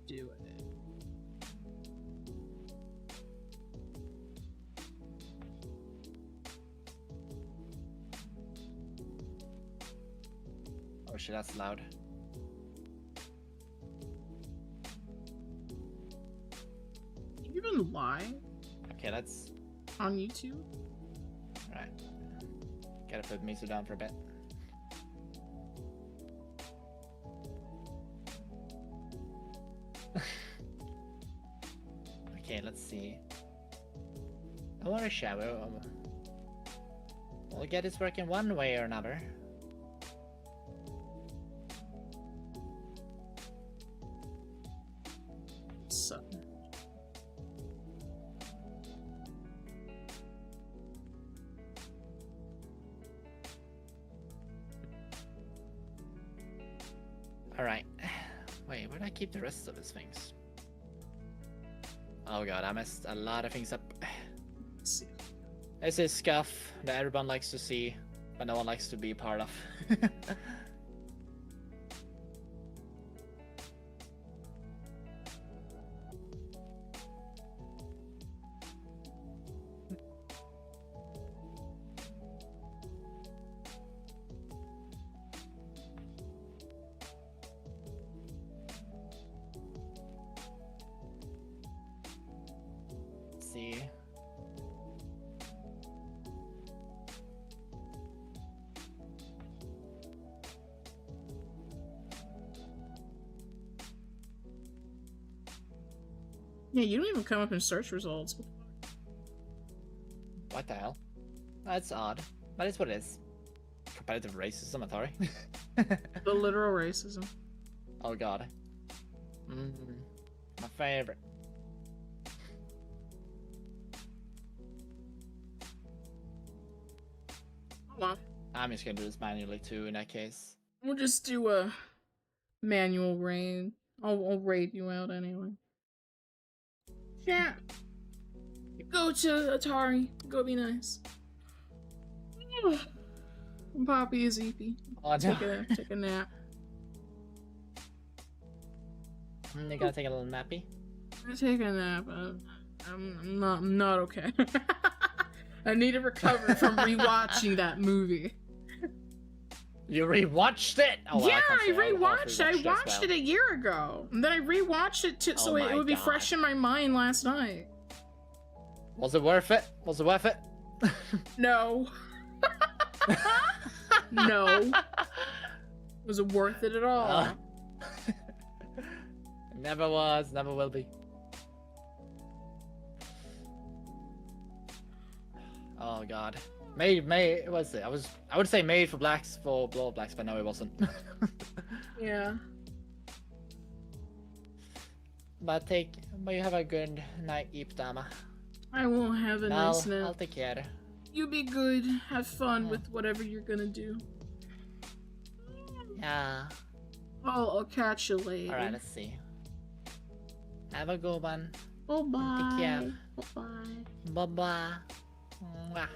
do it. Oh shit, that's loud. You even lie? Okay, that's on YouTube. Alright. Gotta put Mizu down for a bit. Okay, let's see. I want a shower. We'll get this working one way or another. Alright. Wait, where did I keep the rest of his things? Oh god, I messed a lot of things up. Let's see. This is scuff that everyone likes to see, but no one likes to be a part of. See. Yeah, you don't even come up in search results. What the hell? That's odd. But it's what it is. Competitive racism, Attari. The literal racism. Oh god. My favorite. Hold on. I'm just gonna do this manually too in that case. We'll just do a manual raid. I'll raid you out anyway. Chat. Go to Attari. Go be nice. Poppy is eepy. Oh, no. Take a nap. You're gonna take a little nappy? I take a nap. I'm not okay. I need to recover from rewatching that movie. You rewatched it? Oh, well, yeah, I rewatched it. I watched it a year ago. And then I rewatched it so it would be fresh in my mind last night. Was it worth it? Was it worth it? No. No. Was it worth it at all? Never was, never will be. Oh god. Made what's it? I would say made for blacks for blacks, but no it wasn't. Yeah. But you have a good night, Dama. I won't have a nice nap. I'll take care. You be good. Have fun with whatever you're gonna do. Yeah. I'll catch you later. Alright, let's see. Have a good one. Bye bye. Take care. Bye bye. Bye bye. Mwah.